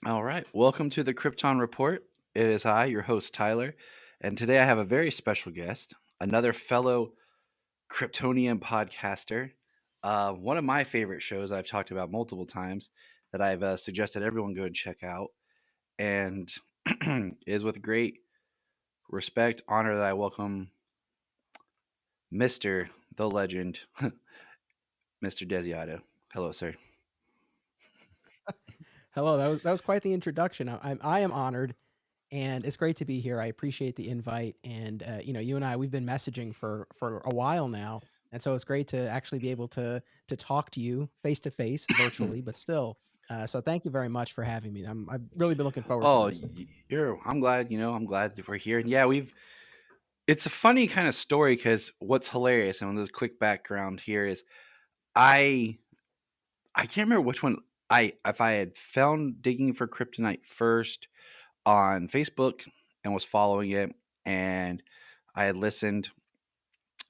All right. Welcome to the Krypton Report. It is I, your host, Tyler. And today I have a very special guest, another fellow Kryptonian podcaster. One of my favorite shows I've talked about multiple times that I've suggested everyone go and check out. And is with great respect, honor that I welcome Mr. the Legend, Mr. Desiato. Hello, sir. Hello, that was quite the introduction. I am honored, and it's great to be here. I appreciate the invite, and you and I we've been messaging for a while now, and so it's great to actually be able to talk to you face to face, virtually, but still. So thank you very much for having me. I've really been looking forward to Oh, this. I'm glad, I'm glad that we're here. And yeah, it's a funny kind of story because what's hilarious, and this quick background here is I I can't remember which one if I had found digging for kryptonite first on Facebook and was following it, and I had listened,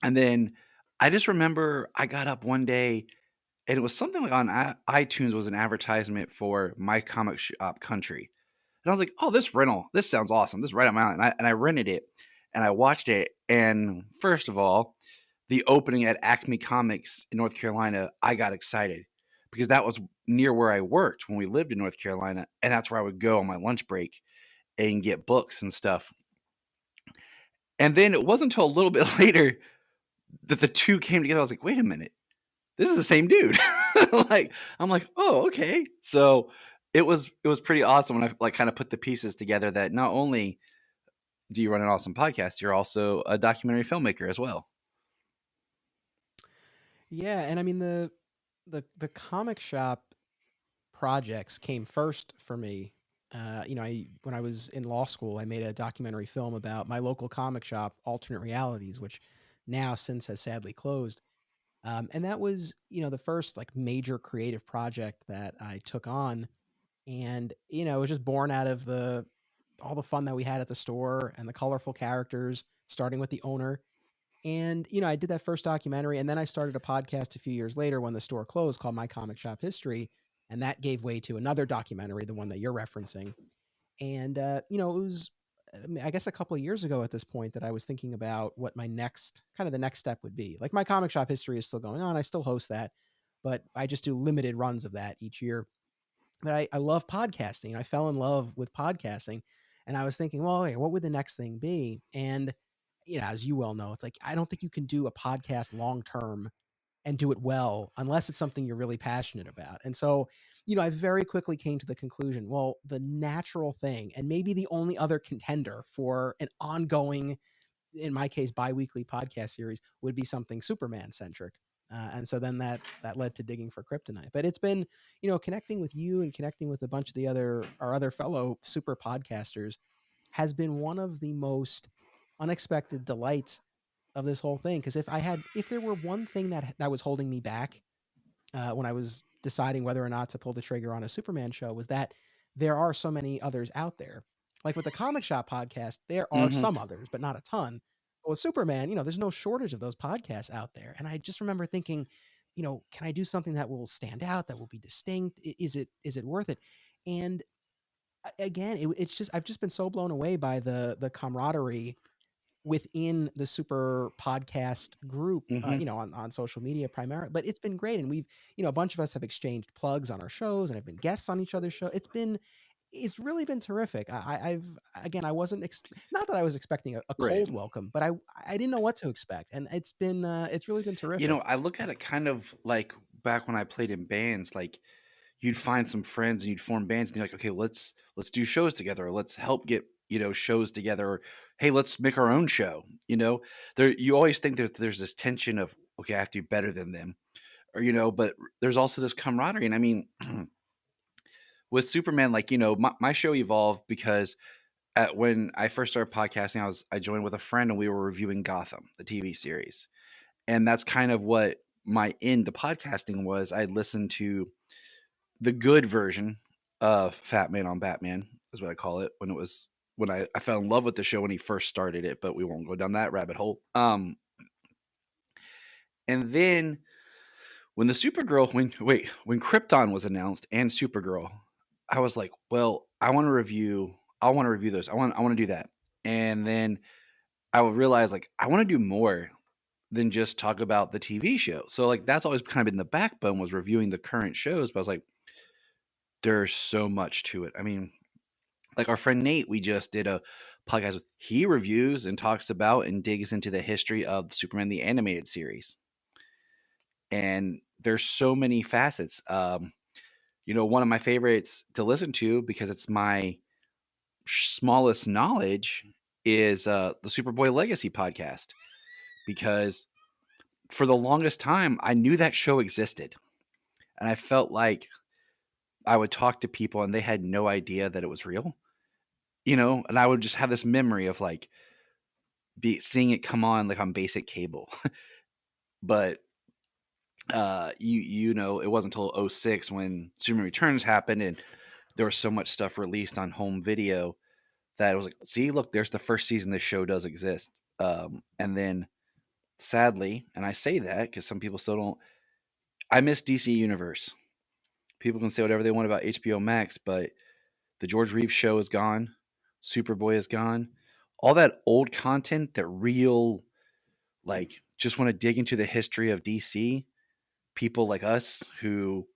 and then I just remember I got up one day and it was something like on iTunes was an advertisement for My Comic Shop Country, and I was like, oh, this sounds awesome, this is right up my alley, and I rented it and I watched it, and first of all, the opening at Acme Comics in North Carolina, I got excited because that was near where I worked when we lived in North Carolina, and that's where I would go on my lunch break and get books and stuff. And then it wasn't until a little bit later that the two came together. I was like, wait a minute, this is the same dude. Like, I'm like, oh, okay. So it was pretty awesome when I like kind of put the pieces together that not only do you run an awesome podcast, you're also a documentary filmmaker as well. Yeah, and I mean the comic shop projects came first for me. I when I was in law school, I made a documentary film about my local comic shop, Alternate Realities, which now since has sadly closed. And that was, the first like major creative project that I took on, and it was just born out of the all the fun that we had at the store and the colorful characters, starting with the owner. And I did that first documentary, and then I started a podcast a few years later when the store closed called My Comic Shop History, and that gave way to another documentary, the one that you're referencing. And it was, I guess, a couple of years ago at this point that I was thinking about what my next kind of the next step would be. Like my comic shop history is still going on. I still host that, but I just do limited runs of that each year. But I love podcasting. I fell in love with podcasting, and I was thinking, well, okay, what would the next thing be? And as you well know, it's like I don't think you can do a podcast long term and do it well unless it's something you're really passionate about. And so, I very quickly came to the conclusion, well, the natural thing and maybe the only other contender for an ongoing, in my case, biweekly podcast series would be something Superman centric. And so then that led to digging for kryptonite. But it's been, connecting with you and connecting with a bunch of the other our other fellow super podcasters has been one of the most unexpected delights of this whole thing. Because if there were one thing that was holding me back when I was deciding whether or not to pull the trigger on a Superman show, was that there are so many others out there. Like with the Comic Shop podcast, there are Hmm. some others, but not a ton. But with Superman, there's no shortage of those podcasts out there. And I just remember thinking, can I do something that will stand out, that will be distinct? Is it worth it? And again, it's just I've just been so blown away by the camaraderie within the super podcast group, Hmm. on social media primarily. But it's been great, and we've, a bunch of us have exchanged plugs on our shows and have been guests on each other's show. It's really been terrific. I've again, I wasn't not that I was expecting a Right. cold welcome, but I didn't know what to expect, and it's really been terrific. I look at it kind of like back when I played in bands, like you'd find some friends and you'd form bands and you're like, okay, let's do shows together, or let's help get, shows together, or hey, let's make our own show. There you always think that there's this tension of, okay, I have to do better than them, or but there's also this camaraderie. And I mean, with Superman, like, my show evolved because when I first started podcasting, I joined with a friend and we were reviewing Gotham, the TV series. And that's kind of what my end to podcasting was. I listened to the good version of Fat Man on Batman, is what I call it, when I fell in love with the show when he first started it, but we won't go down that rabbit hole. And then when Krypton was announced and Supergirl, I was like, well, I want to review those. I want to do that. And then I would realize like I want to do more than just talk about the TV show. So like that's always kind of been the backbone was reviewing the current shows, but I was like, there's so much to it. I mean, like our friend Nate, we just did a podcast with he reviews and talks about and digs into the history of Superman the animated series. And there's so many facets. One of my favorites to listen to because it's my smallest knowledge is the Superboy Legacy podcast because for the longest time I knew that show existed and I felt like I would talk to people and they had no idea that it was real, and I would just have this memory of like be seeing it come on like on basic cable. But it wasn't until '06 when Superman Returns happened and there was so much stuff released on home video that it was like, see, look, there's the first season this show does exist. And then sadly, and I say that because some people still don't, I miss DC Universe. People can say whatever they want about HBO Max, but the George Reeves show is gone. Superboy is gone. All that old content that real, like, just want to dig into the history of DC, people like us who,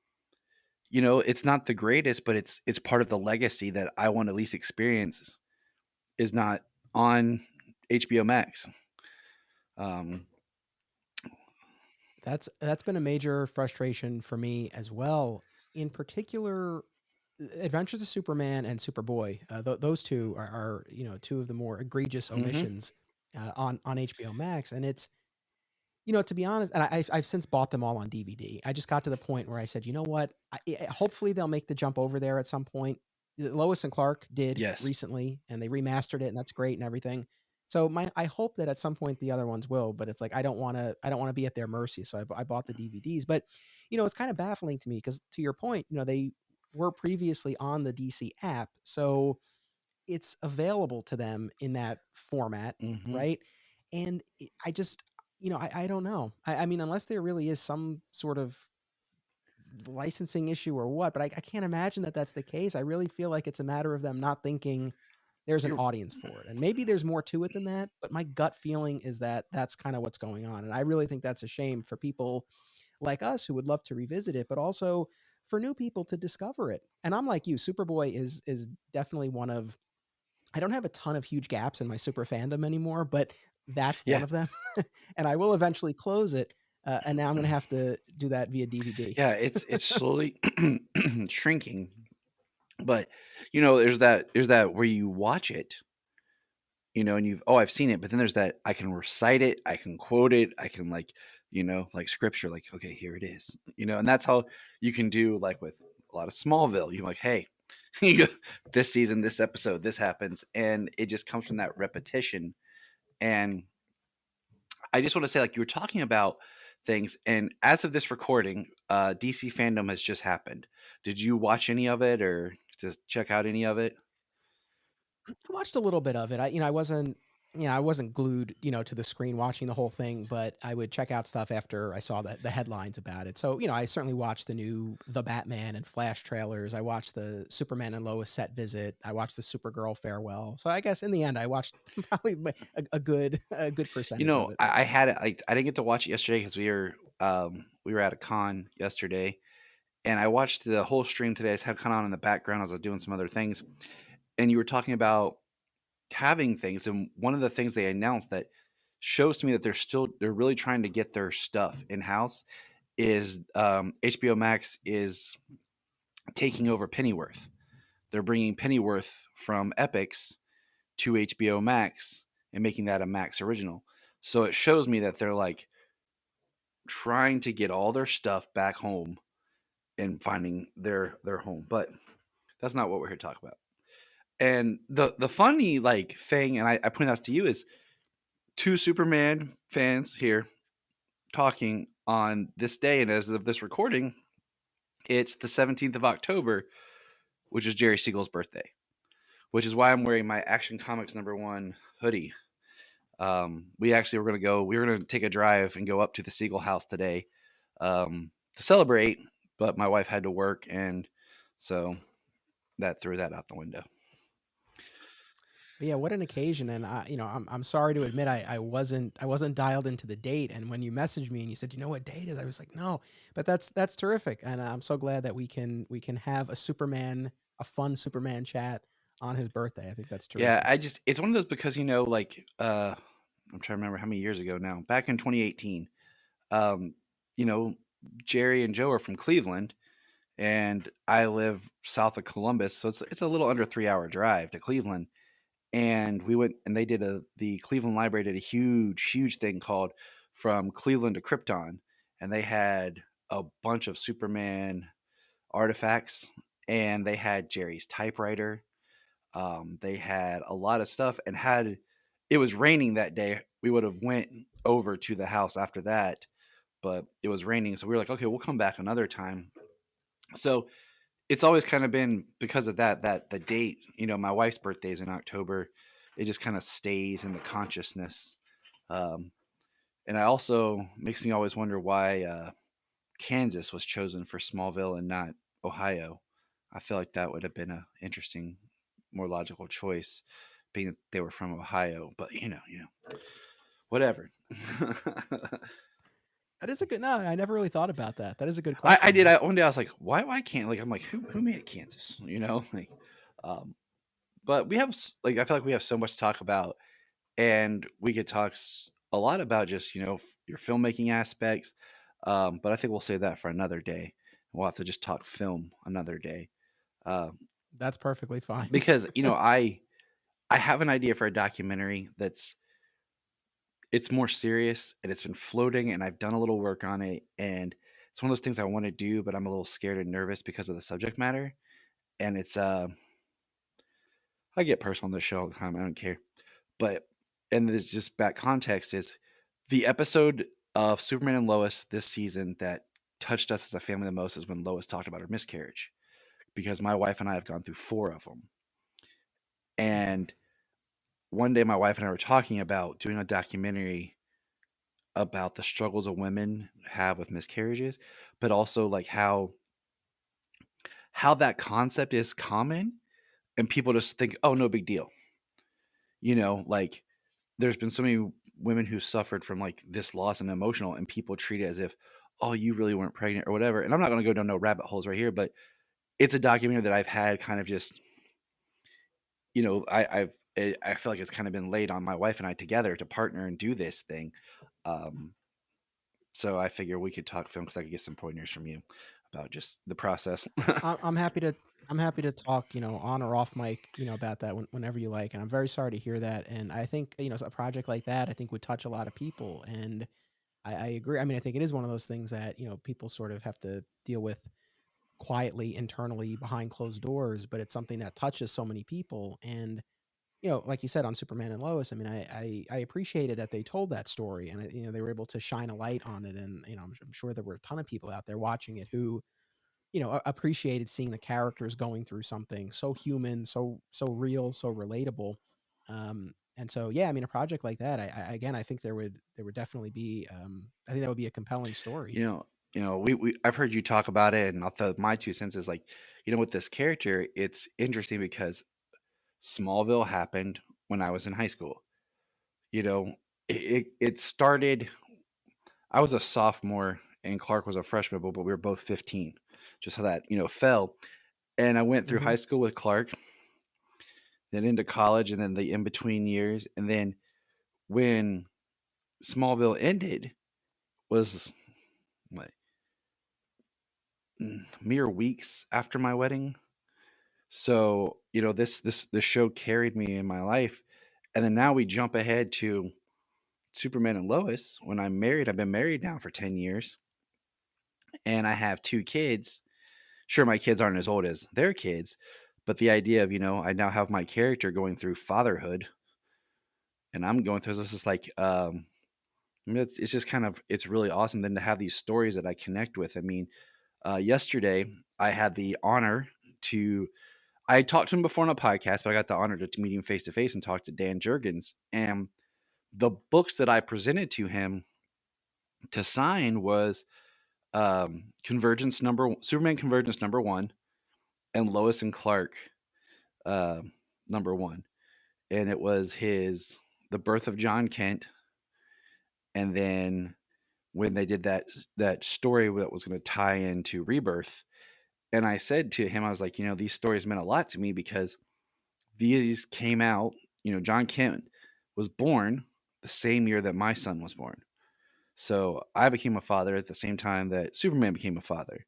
it's not the greatest, but it's part of the legacy that I want to at least experience is not on HBO Max. Um, That's been a major frustration for me as well. In particular, Adventures of Superman and Superboy. Those two are two of the more egregious mhm. omissions on HBO Max, and it's to be honest, and I've since bought them all on DVD. I just got to the point where I said, you know what? Hopefully they'll make the jump over there at some point. Lois and Clark did Yes. recently, and they remastered it, and that's great and everything. So I hope that at some point the other ones will, but it's like I don't want to be at their mercy. So I bought the DVDs, but it's kind of baffling to me because to your point, they were previously on the DC app, so it's available to them in that format, Mhm. right? And I just, I don't know. I mean, unless there really is some sort of licensing issue or what, but I can't imagine that that's the case. I really feel like it's a matter of them not thinking there's an You're audience for it. And maybe there's more to it than that, but my gut feeling is that that's kind of what's going on. And I really think that's a shame for people like us who would love to revisit it, but also for new people to discover it. And I'm like you, Superboy is definitely one of I don't have a ton of huge gaps in my super fandom anymore, but that's one Yeah. of them. And I will eventually close it. And now I'm going to have to do that via DVD. Yeah, it's slowly shrinking, but, there's that where you watch it, and I've seen it, but then there's that I can recite it, I can quote it, I can, like, like scripture, like, "Okay, here it is," and that's how you can do, like, with a lot of Smallville. You're like, "Hey, you go this season, this episode, this happens," and it just comes from that repetition, and I just want to say, like, you were talking about things, and as of this recording, DC fandom has just happened. Did you watch any of it or just check out any of it? I watched a little bit of it. I wasn't glued, to the screen watching the whole thing, but I would check out stuff after I saw the headlines about it. So, I certainly watched the new The Batman and Flash trailers. I watched the Superman and Lois set visit. I watched the Supergirl farewell. So I guess in the end, I watched probably a good percentage of it. I had it. I didn't get to watch it yesterday because we were at a con yesterday, and I watched the whole stream today. I just had kind of on in the background as I was doing some other things, and you were talking about having things, and one of the things they announced that shows to me that they're really trying to get their stuff in house is HBO Max is taking over Pennyworth. They're bringing Pennyworth from Epix to HBO Max and making that a Max original. So it shows me that they're like trying to get all their stuff back home and finding their home. But that's not what we're here to talk about. And the funny like thing, and I point out to you is two Superman fans here talking on this day, and as of this recording, it's the 17th of October, which is Jerry Siegel's birthday, which is why I'm wearing my Action Comics #1 hoodie. We were going to take a drive and go up to the Siegel house today to celebrate, but my wife had to work. And so that threw that out the window. But yeah, what an occasion, and I'm sorry to admit I wasn't dialed into the date, and when you messaged me and you said, "You know what date is?" I was like, "No," but that's terrific, and I'm so glad that we can have a fun Superman chat on his birthday. I think that's Yeah, terrific. it's one of those because like I'm trying to remember how many years ago now. Back in 2018, um, you know, Jerry and Joe are from Cleveland, and I live south of Columbus, so it's a little under 3 hour drive to Cleveland. And we went and they did the Cleveland Library did a huge thing called From Cleveland to Krypton, and they had a bunch of Superman artifacts, and they had Jerry's typewriter. They had a lot of stuff, and had it was raining that day, we would have went over to the house after that, but it was raining, so we were like, okay, we'll come back another time. So it's always kind of been because of that the date, my wife's birthday is in October. It just kind of stays in the consciousness. Um, and I also makes me always wonder why Kansas was chosen for Smallville and not Ohio. I feel like that would have been a interesting, more logical choice, being that they were from Ohio. But whatever. That is a good. No, I never really thought about that. That is a good I question, did. though. One day I was like, why can't like I'm like who made it Kansas? Like, um, but we have like I feel like we have so much to talk about, and we could talk a lot about just your filmmaking aspects. But I think we'll save that for another day. We'll have to just talk film another day, uh, That's perfectly fine. because I have an idea for a documentary it's more serious, and it's been floating, and I've done a little work on it, and it's one of those things I want to do, but I'm a little scared and nervous because of the subject matter. And it's I get personal on this show all the time. I don't care. But and this just back context is the episode of Superman and Lois this season that touched us as a family the most is when Lois talked about her miscarriage, because my wife and I have gone through four of them. And one day my wife and I were talking about doing a documentary about the struggles of women have with miscarriages, but also like how that concept is common, and people just think, oh, no big deal. Like there's been so many women who suffered from like this loss and emotional, and people treat it as if, oh, you really weren't pregnant or whatever. And I'm not going to go down no rabbit holes right here, but it's a documentary that I've had kind of just, I feel like it's kind of been laid on my wife and I together to partner and do this thing. Um, so I figure we could talk film because I could get some pointers from you about just the process. I'm happy to I'm happy to talk, on or off mic, about that whenever you like. And I'm very sorry to hear that. And I think, a project like that, I think would touch a lot of people. And I agree. I mean, I think it is one of those things that, people sort of have to deal with quietly, internally, behind closed doors, but it's something that touches so many people. And, like you said on Superman and Lois, I mean, I appreciated that they told that story, and, they were able to shine a light on it. And, I'm sure there were a ton of people out there watching it who, appreciated seeing the characters going through something so human, so real, so relatable. And so, yeah, I mean, a project like that, again, I think there would definitely be, I think that would be a compelling story. you know, we I've heard you talk about it, and I'll throw my 2 cents is like, with this character, it's interesting because Smallville happened when I was in high school. You know, it started. I was a sophomore and Clark was a freshman, but we were both 15. Just how that fell. And I went through Hmm. high school with Clark, then into college, and then the in between years, and then when Smallville ended was what, mere weeks after my wedding. So this show carried me in my life, and then now we jump ahead to Superman and Lois. When I'm married, I've been married now for 10 years, and I have 2 kids. Sure, my kids aren't as old as their kids, but the idea of I now have my character going through fatherhood, and I'm going through this is like I mean, it's just kind of it's really awesome then to have these stories that I connect with. I mean, yesterday I had the honor to I talked to him before on a podcast, but I got the honor to meet him face to face and talk to Dan Jurgens. And the books that I presented to him to sign was Superman Convergence number 1, and Lois and Clark, uh, number one, and it was his the birth of John Kent, and then when they did that story that was going to tie into Rebirth, and I said to him, I was like, these stories meant a lot to me because these came out. John Kent was born the same year that my son was born. So I became a father at the same time that Superman became a father.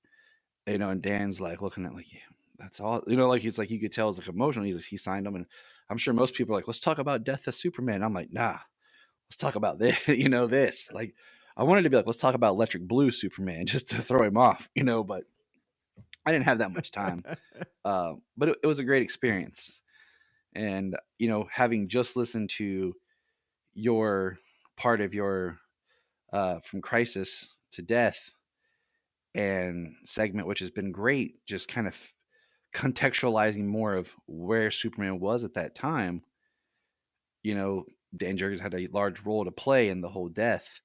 And Dan's like looking at like, yeah, that's all. Like he's like you could tell it's like emotional. He's like, he signed them, and I'm sure most people are like, let's talk about Death of Superman. I'm like, nah, let's talk about this. This. Like, I wanted to be like, let's talk about Electric Blue Superman just to throw him off. But I didn't have that much time. But it was a great experience, and having just listened to your part of your from Crisis to Death and segment, which has been great, just kind of contextualizing more of where Superman was at that time. Dan Jurgens had a large role to play in the whole death.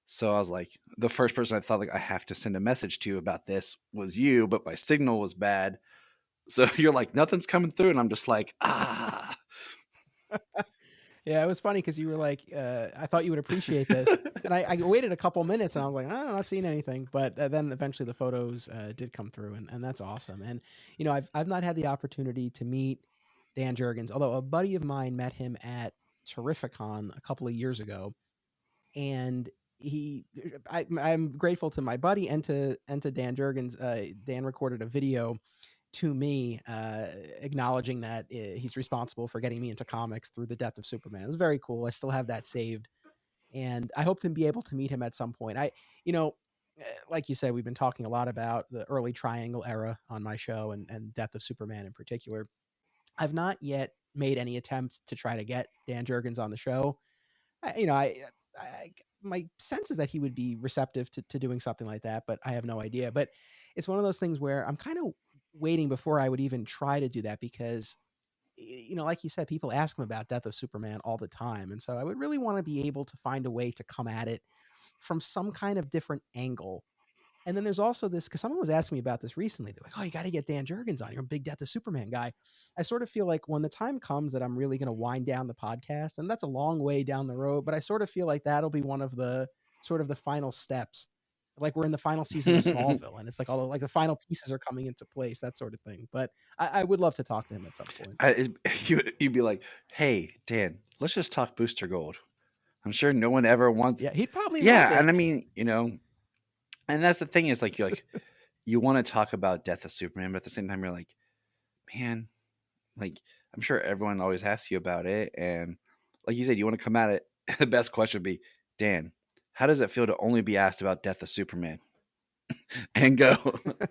So I was like, the first person I thought like I have to send a message to about this was you, but my signal was bad. So you're like, nothing's coming through, and I'm just like, ah. Yeah, it was funny because you were like, I thought you would appreciate this. And I waited a couple minutes and I was like, I'm not seeing anything. But then eventually the photos did come through, and that's awesome. And, I've not had the opportunity to meet Dan Jurgens, although a buddy of mine met him at Terrificon a couple of years ago. And I'm grateful to my buddy and to Dan Jurgens. Dan recorded a video to me, acknowledging that he's responsible for getting me into comics through the death of Superman. It was very cool. I still have that saved, and I hope to be able to meet him at some point. You know, like you said, we've been talking a lot about the early Triangle era on my show, and death of Superman in particular. I've not yet made any attempt to try to get Dan Jurgens on the show. I, you know, I my sense is that he would be receptive to doing something like that, but I have no idea. But it's one of those things where I'm kind of waiting before I would even try to do that because, like you said, people ask him about Death of Superman all the time, and so I would really want to be able to find a way to come at it from some kind of different angle. And then there's also this, because someone was asking me about this recently. They're like, "Oh, you got to get Dan Jurgens on. You're a big Death of Superman guy." I sort of feel like when the time comes that I'm really going to wind down the podcast, and that's a long way down the road, but I sort of feel like that'll be one of the sort of the final steps. Like we're in the final season of Smallville, and it's like all the, like the final pieces are coming into place, that sort of thing. But I would love to talk to him at some point. You'd be like, hey, Dan, let's just talk Booster Gold. I'm sure no one ever wants. Yeah, he'd probably love Yeah, it. and I mean, and that's the thing is like you want to talk about Death of Superman, but at the same time you're like, man, like I'm sure everyone always asks you about it, and like you said, you want to come at it. The best question would be, Dan, how does it feel to only be asked about Death of Superman and go?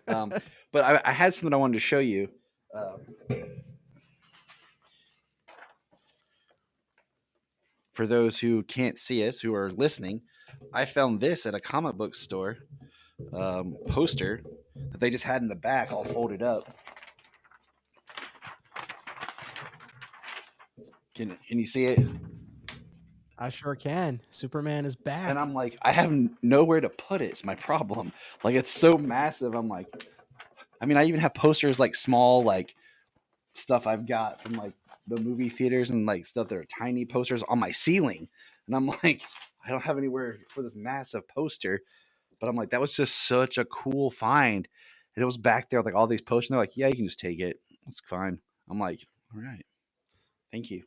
um, but I had something I wanted to show you. Um, for those who can't see us, who are listening, I found this at a comic book store poster that they just had in the back, all folded up. Can you see it? I sure can. Superman is And back. I'm like, I have nowhere to put it. It's my problem. Like, it's so massive. I'm like, I mean, I even have posters like small, like stuff I've got from like the movie theaters and like stuff that are tiny posters on my ceiling. And I'm like, I don't have anywhere for this massive poster. But I'm like, that was just such a cool find. And it was back there, like all these posters. And they're like, yeah, you can just take it. It's fine. I'm like, all right, thank you.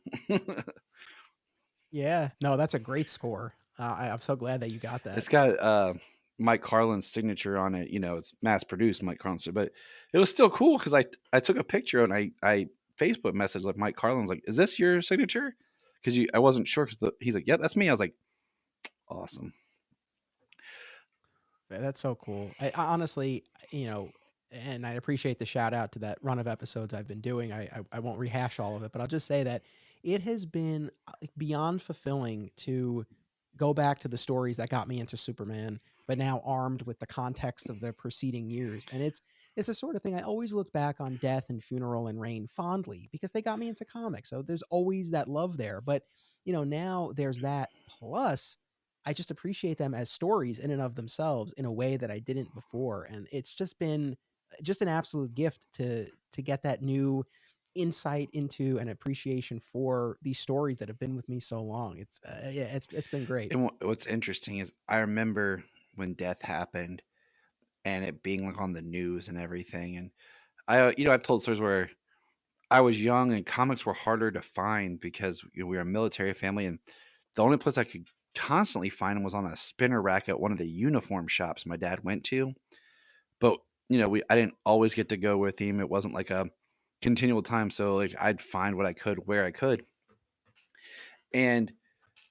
Yeah, no, that's a great score. I'm so glad that you got that. It's got Mike Carlin's signature on it. It's mass produced Mike Carlin, but it was still cool because I took a picture and I Facebook messaged like Mike Carlin was like, "Is this your signature?" Because I wasn't sure because he's like, "Yep, that's me." I was like, "Awesome." That's so cool. I honestly, and I appreciate the shout out to that run of episodes I've been doing. I won't rehash all of it, but I'll just say that it has been beyond fulfilling to go back to the stories that got me into Superman, but now armed with the context of the preceding years. And it's the sort of thing I always look back on Death and Funeral and Rain fondly because they got me into comics. So there's always that love there. But now there's that plus I just appreciate them as stories in and of themselves in a way that I didn't before. And it's just been just an absolute gift to get that new insight into an appreciation for these stories that have been with me so long. Yeah, it's been great. And what's interesting is I remember when death happened and it being like on the news and everything. And I've told stories where I was young and comics were harder to find because we were a military family, and the only place I could constantly find them was on a spinner rack at one of the uniform shops my dad went to. But I didn't always get to go with him. It wasn't like a continual time, so like I'd find what I could where I could. And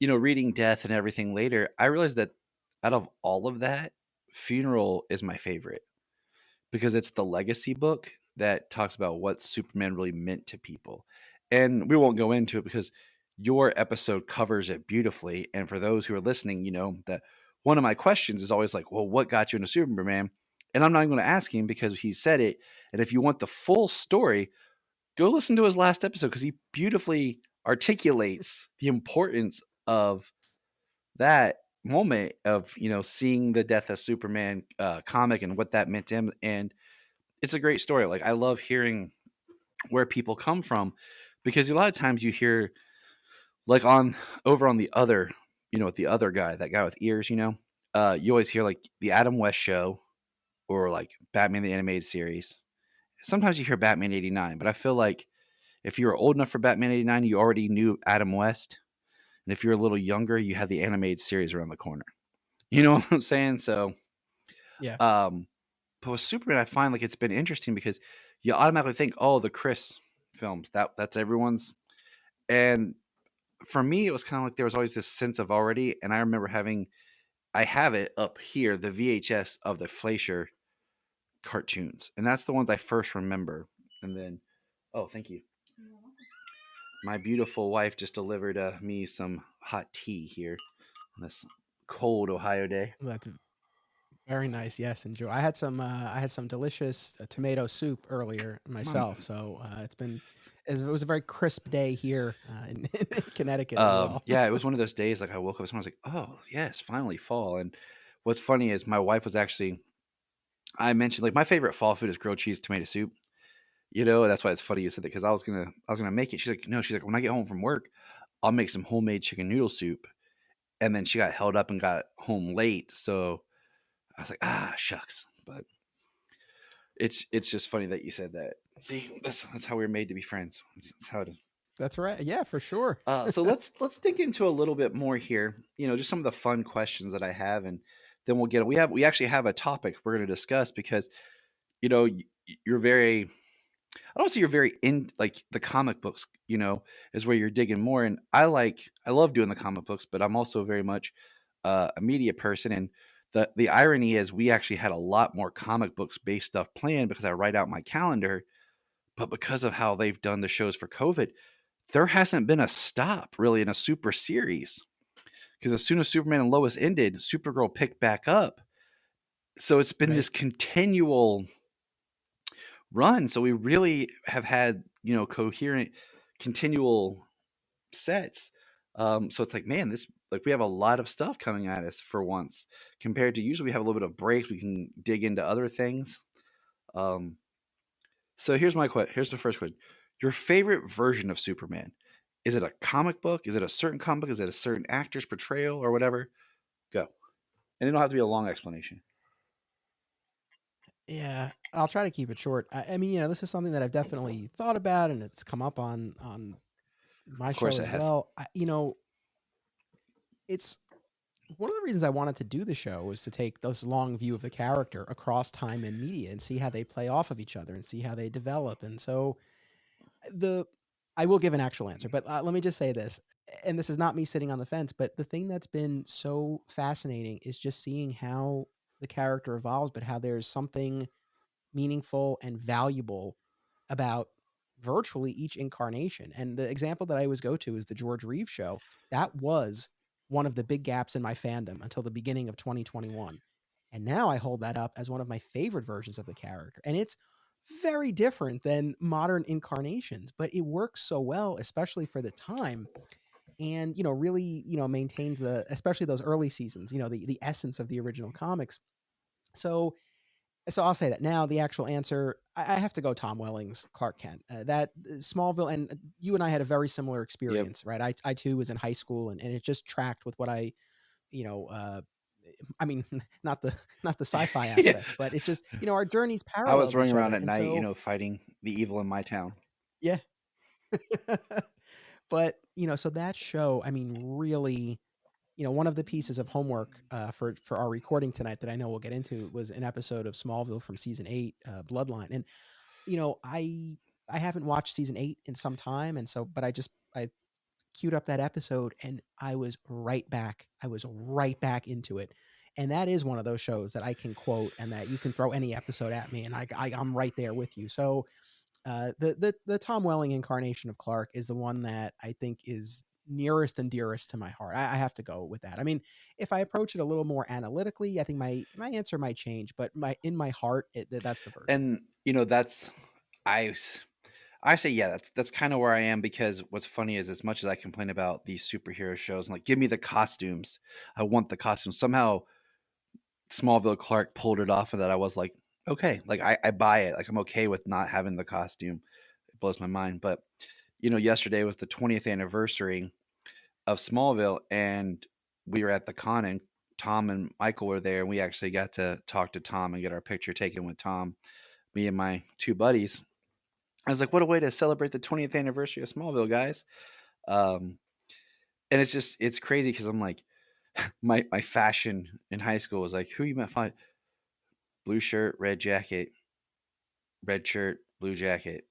reading death and everything later, I realized that out of all of that, Funeral is my favorite because it's the legacy book that talks about what Superman really meant to people. And we won't go into it because your episode covers it beautifully. And for those who are listening, that one of my questions is always like, well, what got you into Superman? And I'm not going to ask him because he said it. And if you want the full story, go listen to his last episode because he beautifully articulates the importance of that moment of seeing the death of Superman comic and what that meant to him. And it's a great story. Like I love hearing where people come from because a lot of times you hear like on over on the other, the other guy, that guy with ears, you always hear like the Adam West show or like Batman the Animated Series. Sometimes you hear Batman 89, but I feel like if you were old enough for Batman 89, you already knew Adam West. And if you're a little younger, you had the animated series around the corner. You know what I'm saying? So, Yeah, um, but with Superman, I find like it's been interesting because you automatically think, oh, the Chris films, that's everyone's. And for me, it was kind of like there was always this sense of already. And I remember I have it up here, the VHS of the Fleischer cartoons. And that's the ones I first remember. And then, oh, thank you. My beautiful wife just delivered me some hot tea here on this cold Ohio day. that's very nice. Yes, enjoy. I had some delicious tomato soup earlier Mom, myself. So it was a very crisp day here in Connecticut as well. yeah, it was one of those days. Like I woke up and I was like, "Oh, yes, finally fall." And what's funny is my wife was actually. I mentioned like my favorite fall food is grilled cheese tomato soup. And that's why it's funny you said that because I was gonna make it. She's like, "No," she's like, "When I get home from work, I'll make some homemade chicken noodle soup." And then she got held up and got home late, so I was like, "Ah, shucks." But it's just funny that you said that. See, that's how we are made to be friends. That's how it is. That's right. Yeah, for sure. So let's dig into a little bit more here. Just some of the fun questions that I have, and then we'll get. We actually have a topic we're going to discuss because you're very. I don't say you're very in like the comic books. Is where you're digging more, and I love doing the comic books, but I'm also very much a media person, and the irony is we actually had a lot more comic books based stuff planned because I write out my calendar, but because of how they've done the shows for COVID, there hasn't been a stop really in a super series. Because as soon as Superman and Lois ended, Supergirl picked back up. So it's been Right. this continual run. So we really have had, coherent, continual sets. So it's like, man, this like we have a lot of stuff coming at us for once compared to usually we have a little bit of break. We can dig into other things. Um, So here's the first question. Your favorite version of Superman. Is it a comic book? Is it a certain comic book? Is it a certain actor's portrayal or whatever? Go. And it don't have to be a long explanation. Yeah, I'll try to keep it short. I mean, this is something that I've definitely thought about, and it's come up on my Of show course it as has. well. It's one of the reasons I wanted to do the show was to take this long view of the character across time and media and see how they play off of each other and see how they develop. And so the I will give an actual answer, but let me just say this, and this is not me sitting on the fence, but the thing that's been so fascinating is just seeing how the character evolves, but how there's something meaningful and valuable about virtually each incarnation. And the example that I always go to is the George Reeves show. That was one of the big gaps in my fandom until the beginning of 2021. And now I hold that up as one of my favorite versions of the character. And it's very different than modern incarnations, but it works so well, especially for the time. And, really, maintains especially those early seasons, the essence of the original comics. So So I'll say that now. The actual answer, I have to go Tom Welling's Clark Kent. That Smallville, and you and I had a very similar Yep. experience, right? I too was in high school, and it just tracked with what I, you know, I mean, not the not the sci-fi Yeah. aspect, but it just, our journeys I was paralleled running each around other, at and night, so fighting the evil in my town. yeah. But so that show, I mean, really, one of the pieces of homework for our recording tonight that I know we'll get into was an episode of Smallville from season 8, Bloodline, and I haven't watched season 8 in some time, and so but I queued up that episode and I was right back. I was right back into it. And that is one of those shows that I can quote and that you can throw any episode at me and I'm right there with you. So the Tom Welling incarnation of Clark is the one that I think is nearest and dearest to my heart. I have to go with that. I mean, if I approach it a little more analytically, I think my answer might change, but my heart, that's the version. And that's I s- I say yeah, that's kind of where I am because what's funny is as much as I complain about these superhero shows and like give me the costumes, I want the costumes. Somehow Smallville Clark pulled it off, and that I was like, okay, like I buy it. Like I'm okay with not having the costume. It blows my mind. But yesterday was the 20th anniversary of Smallville, and we were at the con, and Tom and Michael were there, and we actually got to talk to Tom and get our picture taken with Tom. Me and my two buddies. I was like, what a way to celebrate the 20th anniversary of Smallville, guys. Um, and it's crazy because I'm like, my fashion in high school was like, who you met fine? Blue shirt, red jacket, red shirt, blue jacket.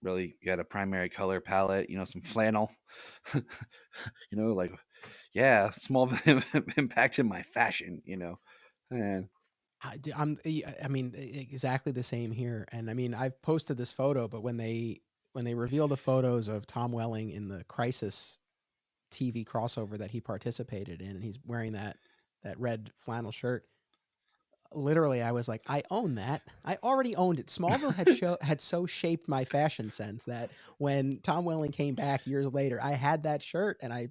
Really, you got a primary color palette, some flannel. Like, yeah, small impact in my fashion, And I mean, exactly the same here. And I mean, I've posted this photo, but when they reveal the photos of Tom Welling in the Crisis TV crossover that he participated in, and he's wearing that red flannel shirt, literally, I was like, I own that. I already owned it. Smallville had so shaped my fashion sense that when Tom Welling came back years later, I had that shirt and I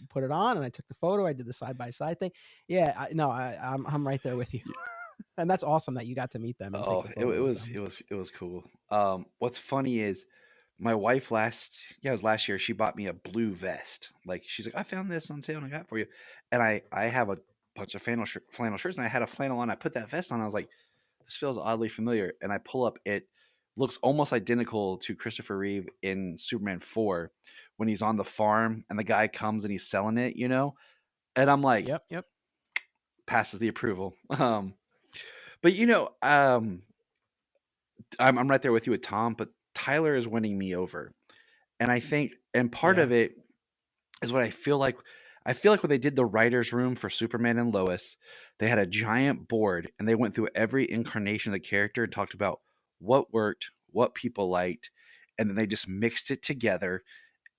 put it on and I took the photo. I did the side by side thing. Yeah, no, I'm right there with you. And that's awesome that you got to meet them and take oh, the it photo with was them. cool. What's funny is my wife it was last year. She bought me a blue vest. Like she's like, I found this on sale and I got it for you. And I have a bunch of flannel shirts, and I had a flannel on. I put that vest on. I was like, this feels oddly familiar. And I pull up, it looks almost identical to Christopher Reeve in Superman 4 when he's on the farm and the guy comes and he's selling it. And I'm like, Yep, yep. passes the approval. But I'm right there with you with Tom, but Tyler is winning me over. And I think, and part Yeah. of it is what I feel like. I feel like when they did the writer's room for Superman and Lois, they had a giant board and they went through every incarnation of the character and talked about what worked, what people liked, and then they just mixed it together.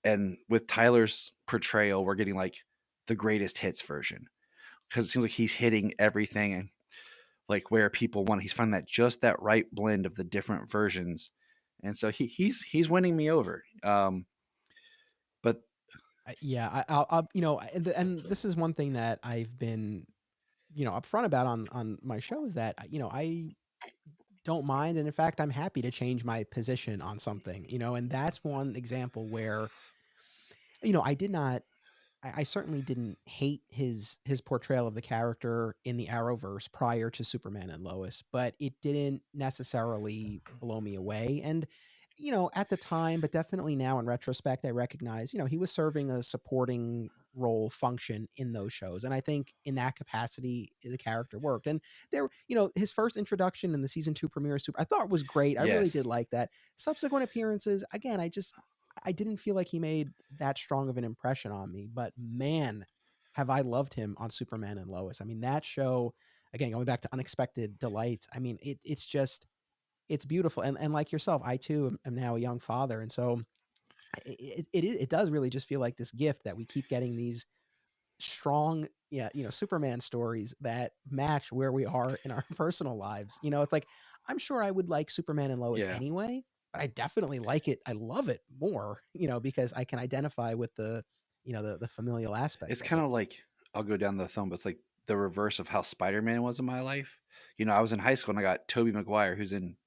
And with Tyler's portrayal, we're getting like the greatest hits version because it seems like he's hitting everything and like where people want. He's finding that right blend of the different versions, and so he's winning me over. But Yeah, I'll and this is one thing that I've been, upfront about on my show is that, I don't mind, and in fact, I'm happy to change my position on something, and that's one example where, I did not I certainly didn't hate his portrayal of the character in the Arrowverse prior to Superman and Lois, but it didn't necessarily blow me away. And at the time, but definitely now in retrospect, I recognize he was serving a supporting role function in those shows, and I think in that capacity the character worked. And there, his first introduction in the season 2 premiere of Super, I thought was great. I really yes, did like that. Subsequent appearances, again, I didn't feel like he made that strong of an impression on me, but man, have I loved him on Superman and Lois. I mean, that show, again, going back to Unexpected Delights, I mean, it's just it's beautiful. And like yourself, I too am now a young father, and so it does really just feel like this gift that we keep getting these strong, yeah, Superman stories that match where we are in our personal lives. It's like I'm sure I would like Superman and Lois yeah, anyway, but I definitely like it. I love it more, because I can identify with the familial aspects it's of kind it. of like I'll go down the thumb, but it's like the reverse of how Spider-Man was in my life. I was in high school and I got Tobey Maguire, who's in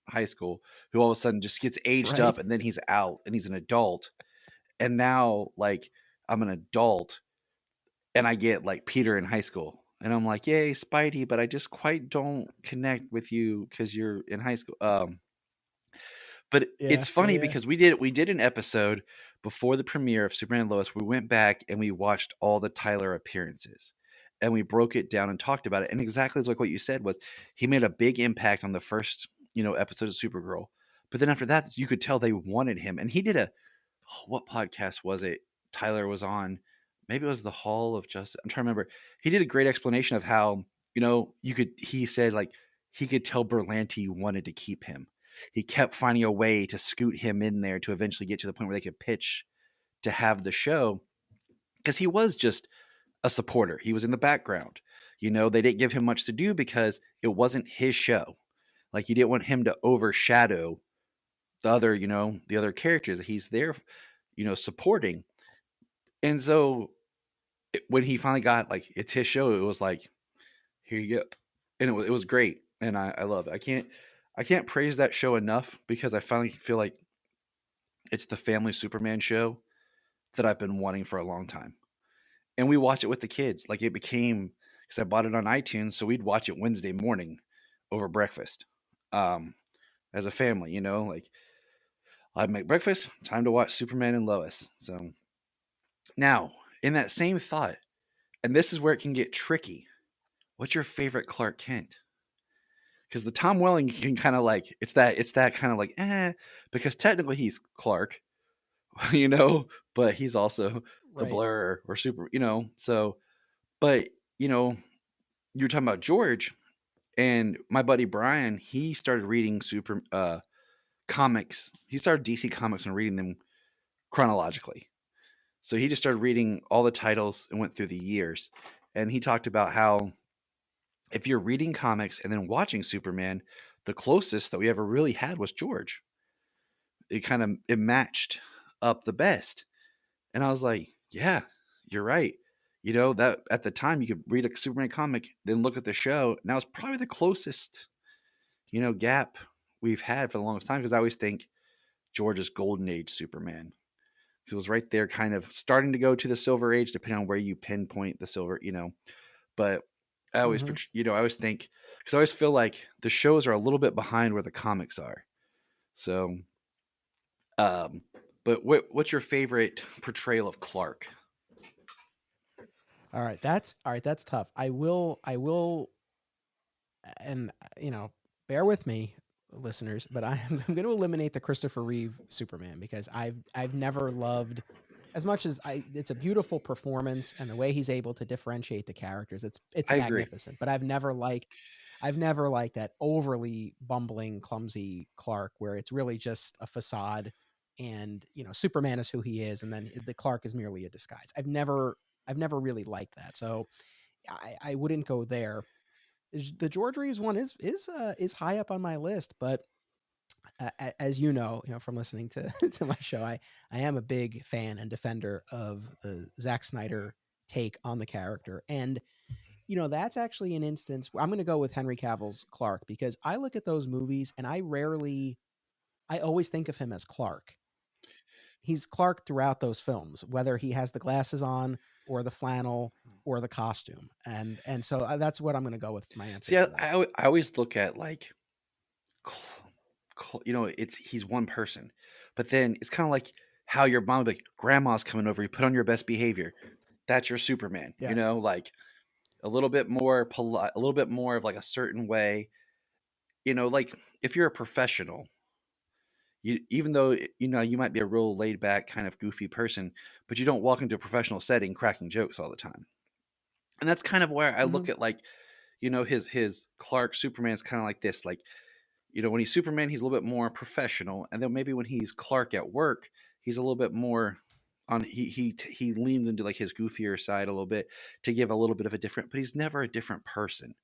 high school, who all of a sudden just gets aged Right. up and then he's out and he's an adult. And now, like, I'm an adult and I get like Peter in high school. And I'm like, yay, Spidey, but I just quite don't connect with you because you're in high school. But Yeah, it's yeah, funny yeah. because we did an episode before the premiere of Superman and Lois. We went back and we watched all the Tyler appearances, and we broke it down and talked about it. And exactly like what you said was he made a big impact on the first episode of Supergirl. But then after that, you could tell they wanted him, and he did a what podcast was it? Tyler was on. Maybe it was the Hall of Justice. I'm trying to remember. He did a great explanation of how you could. He said like he could tell Berlanti wanted to keep him. He kept finding a way to scoot him in there to eventually get to the point where they could pitch to have the show because he was just a supporter. He was in the background. They didn't give him much to do because it wasn't his show. Like you didn't want him to overshadow the other characters that he's there, supporting. And so when he finally got like it's his show, it was like, here you go. And it was great. And I love it. I can't praise that show enough because I finally feel like it's the family Superman show that I've been wanting for a long time. And we watch it with the kids. Like it became because I bought it on iTunes, so we'd watch it Wednesday morning over breakfast. Um, as a family, like I'd make breakfast, time to watch Superman and Lois. So now, in that same thought, and this is where it can get tricky. What's your favorite Clark Kent? Because the Tom Welling can kind of like it's that kind of like because technically he's Clark, but he's also the Right. Blur or Super, So, but you know, you're talking about George and my buddy Brian. He started reading super comics. He started DC comics and reading them chronologically. So he just started reading all the titles and went through the years. And he talked about how if you're reading comics and then watching Superman, the closest that we ever really had was George. It matched up the best. And I was like, yeah, you're right. That at the time you could read a Superman comic, then look at the show. Now it's probably the closest, gap we've had for the longest time because I always think George's golden age Superman. It was right there, kind of starting to go to the silver age, depending on where you pinpoint the silver. But Mhm. I always think because I always feel like the shows are a little bit behind where the comics are. So, um, but what's your favorite portrayal of Clark? All right, that's tough. I will and bear with me, listeners, but I'm going to eliminate the Christopher Reeve Superman because I've never loved as much as it's a beautiful performance and the way he's able to differentiate the characters. It's I agree. magnificent, but I've never liked that overly bumbling, clumsy Clark where it's really just a facade and, Superman is who he is and then the Clark is merely a disguise. I've never really liked that. So I wouldn't go there. The George Reeves one is high up on my list, but as from listening to to my show, I am a big fan and defender of the Zack Snyder take on the character, and that's actually an instance. I'm going to go with Henry Cavill's Clark because I look at those movies and I always think of him as Clark. He's Clark throughout those films, whether he has the glasses on or the flannel or the costume, and so that's what I'm going to go with my answer See, for that. I always look at like, it's he's one person, but then it's kind of like how your mom would be like, grandma's coming over. You put on your best behavior. That's your Superman. Yeah. Like a little bit more polite, a little bit more of like a certain way. Like if you're a professional, even though you might be a real laid back kind of goofy person, but you don't walk into a professional setting cracking jokes all the time. And that's kind of where I Mhm. look at like his Clark Superman's kind of like this. Like when he's Superman, he's a little bit more professional, and then maybe when he's Clark at work, he's a little bit more on. He leans into like his goofier side a little bit to give a little bit of a different. But he's never a different person.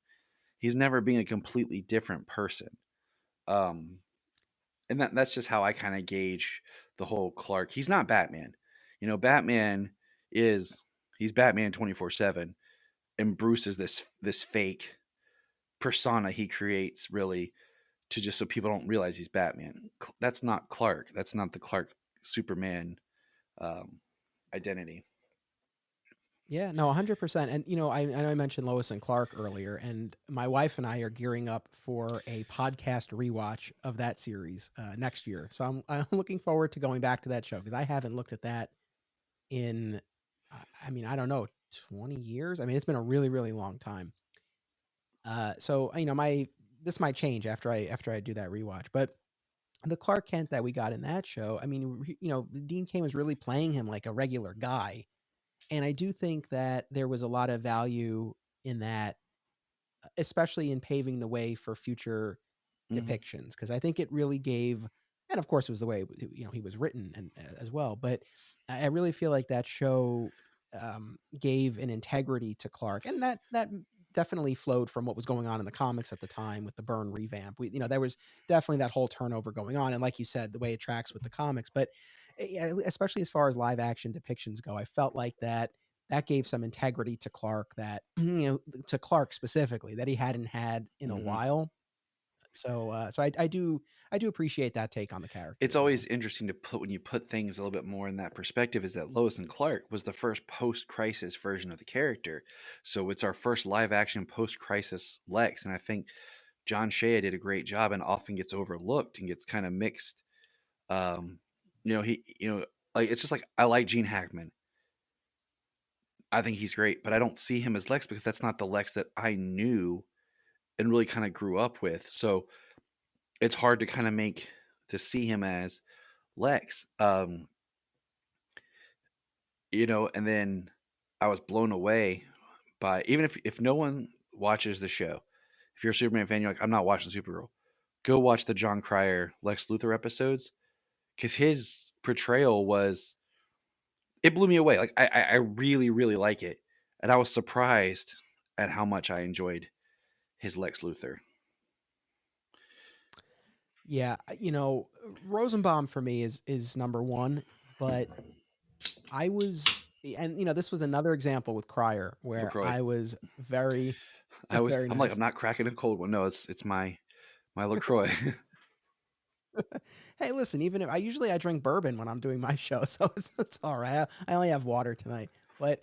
He's never being a completely different person. Um, and that's just how I kind of gauge the whole Clark. He's not Batman. Batman is he's Batman 24/7. and Bruce is this fake persona he creates, really, to just so people don't realize he's Batman. That's not Clark. That's not the Clark Superman um, identity. Yeah, no, 100%. And I know I mentioned Lois and Clark earlier, and my wife and I are gearing up for a podcast rewatch of that series next year. So I'm looking forward to going back to that show because I haven't looked at that in, I mean, I don't know, 20 years. I mean, it's been a really, really long time. So my this might change after I do that rewatch, but the Clark Kent that we got in that show, I mean, Dean Cain was really playing him like a regular guy, and I do think that there was a lot of value in that, especially in paving the way for future Hmm. depictions, because I think it really gave, and of course it was the way he was written and as well, but I really feel like that show gave an integrity to Clark, and that definitely flowed from what was going on in the comics at the time with the Byrne revamp. There was definitely that whole turnover going on, and like you said, the way it tracks with the comics, but yeah, especially as far as live action depictions go, I felt like that gave some integrity to Clark that to Clark specifically that he hadn't had in a Hmm. while. So I do appreciate that take on the character It's as well. always interesting to put when you put things a little bit more in that perspective. Is that Lois and Clark was the first post-crisis version of the character, so it's our first live-action post-crisis Lex, and I think John Shea did a great job and often gets overlooked and gets kind of mixed. Um, like it's just like I like Gene Hackman. I think he's great, but I don't see him as Lex because that's not the Lex that I knew and really kind of grew up with. So it's hard to kind of make to see him as Lex. And then I was blown away by, even if no one watches the show, if you're a Superman fan, you're like, I'm not watching Supergirl. Go watch the John Cryer Lex Luthor episodes because his portrayal was, it blew me away. Like I really really like it, and I was surprised at how much I enjoyed his Lex Luthor. Yeah, Rosenbaum for me is number one, but I was, and this was another example with Cryer where LaCroix. I was very very I'm like, I'm nice. not cracking a cold one. No, it's my LaCroix. Hey, listen, even if I drink bourbon when I'm doing my show, so it's all right. I only have water tonight, but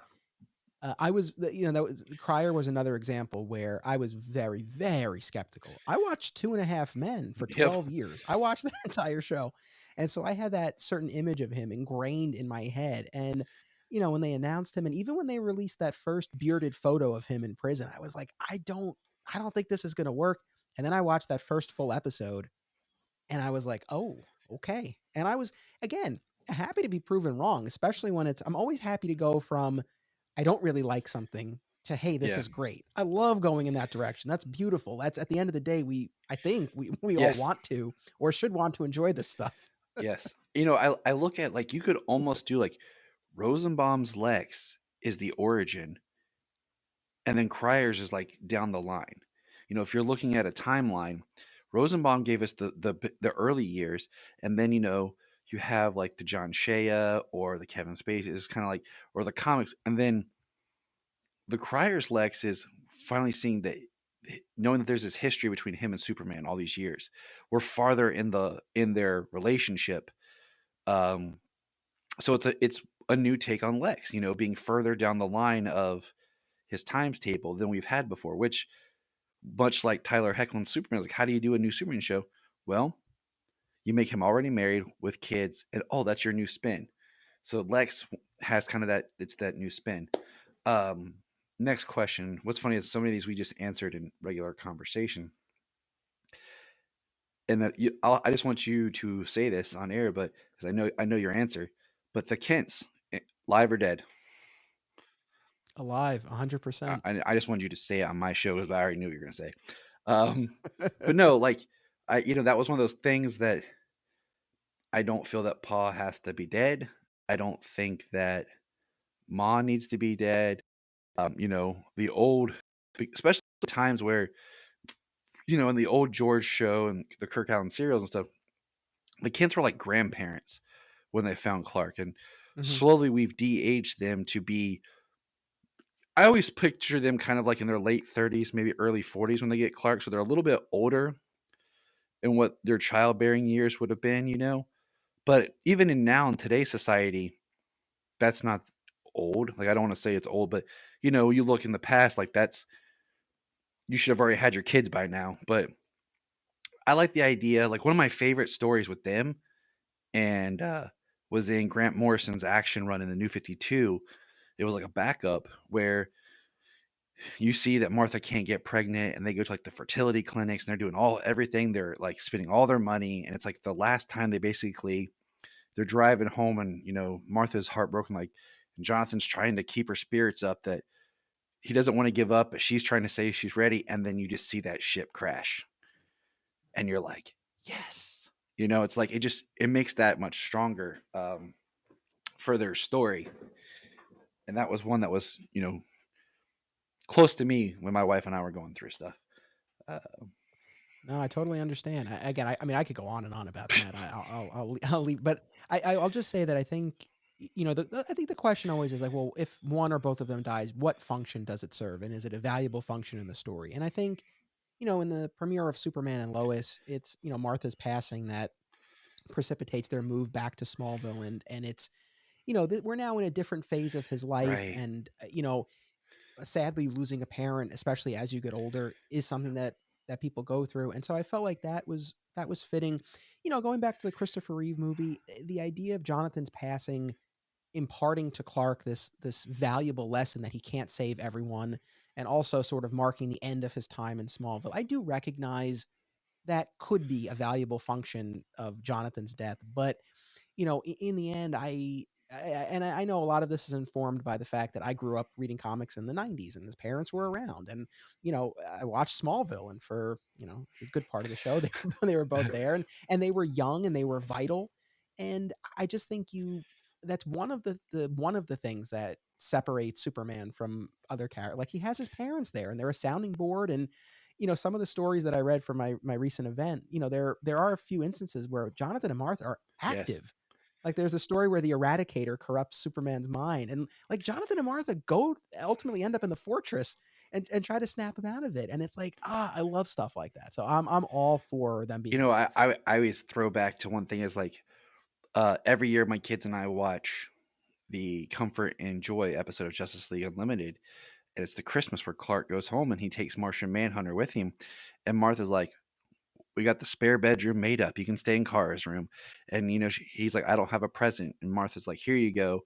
I was, that was Crier was another example where I was very, very skeptical. I watched Two and a Half Men for Yep. 12 years. I watched that entire show. And so I had that certain image of him ingrained in my head. And, when they announced him and even when they released that first bearded photo of him in prison, I was like, I don't think this is going to work. And then I watched that first full episode and I was like, "Oh, okay." And I was, again, happy to be proven wrong, especially when I'm always happy to go from, I don't really like something to, hey, this Yeah. is great. I love going in that direction. That's beautiful. That's at the end of the day, I think we all Yes. want to or should want to enjoy this stuff. Yes. I look at, like, you could almost do like Rosenbaum's Lex is the origin, and then Cryer's is like down the line. If you're looking at a timeline, Rosenbaum gave us the early years, and then you have like the John Shea or the Kevin Spacey. It's kind of like, or the comics, and then the Cryer's Lex is finally seeing that, knowing that there's this history between him and Superman all these years. We're farther in their relationship. Um, so it's a new take on Lex, being further down the line of his times table than we've had before, which, much like Tyler Hoechlin's Superman, is like, how do you do a new Superman show? Well, you make him already married with kids, and oh, that's your new spin. So Lex has kind of that, it's that new spin. Um, Next question. What's funny is so many of these we just answered in regular conversation, and that I just want you to say this on air, but because I know your answer. But the Kents, live or dead? Alive, 100%. I just wanted you to say it on my show because I already knew what you were going to say. Um, but no, like, that was one of those things that I don't feel that Pa has to be dead. I don't think that Ma needs to be dead. The old, especially times where, in the old George show and the Kirk Allen serials and stuff, the kids were like grandparents when they found Clark, and Mhm. slowly we've de-aged them to be. I always picture them kind of like in their late 30s, maybe early 40s when they get Clark, so they're a little bit older in what their childbearing years would have been, you know? But even in now in today's society, that's not old. Like, I don't wanna say it's old, but, you look in the past, like, that's you should have already had your kids by now, but I like the idea like, one of my favorite stories with them and, was in Grant Morrison's action run in the New 52. It was like a backup where you see that Martha can't get pregnant and they go to like the fertility clinics and they're doing everything. They're like spending all their money. And it's like the last time they're driving home and, Martha's heartbroken. Like, and Jonathan's trying to keep her spirits up that he doesn't want to give up, but she's trying to say she's ready. And then you just see that ship crash and you're like, yes, it's like, it makes that much stronger, for their story. And that was one that was, close to me when my wife and I were going through stuff. Uh, No, I totally understand. Again, I mean, I could go on and on about that. I'll leave, but I'll just say that I think I think the question always is like, well, if one or both of them dies, what function does it serve, and is it a valuable function in the story? And I think in the premiere of Superman and Lois, it's Martha's passing that precipitates their move back to Smallville, and it's we're now in a different phase of his life, right. and sadly losing a parent, especially as you get older, is something that people go through. And so I felt like that was fitting. Going back to the Christopher Reeve movie, the idea of Jonathan's passing imparting to Clark this valuable lesson that he can't save everyone, and also sort of marking the end of his time in Smallville. I do recognize that could be a valuable function of Jonathan's death, but in the end, I know a lot of this is informed by the fact that I grew up reading comics in the '90s, and his parents were around, and I watched Smallville, and for a good part of the show, they were both there, and they were young and they were vital, and I just think that's one of the things that separates Superman from other characters. Like, he has his parents there, and they're a sounding board, and some of the stories that I read from my recent event, there are a few instances where Jonathan and Martha are Yes. active. Like, there's a story where the Eradicator corrupts Superman's mind, and like Jonathan and Martha go ultimately end up in the fortress and try to snap him out of it. And it's like, I love stuff like that. So I'm all for them being I, alive. I I always throw back to one thing is like every year my kids and I watch the Comfort and Joy episode of Justice League Unlimited, and it's the Christmas where Clark goes home and he takes Martian Manhunter with him, and Martha's like, "We got the spare bedroom made up. You can stay in Kara's room," and he's like, "I don't have a present," and Martha's like, "Here you go.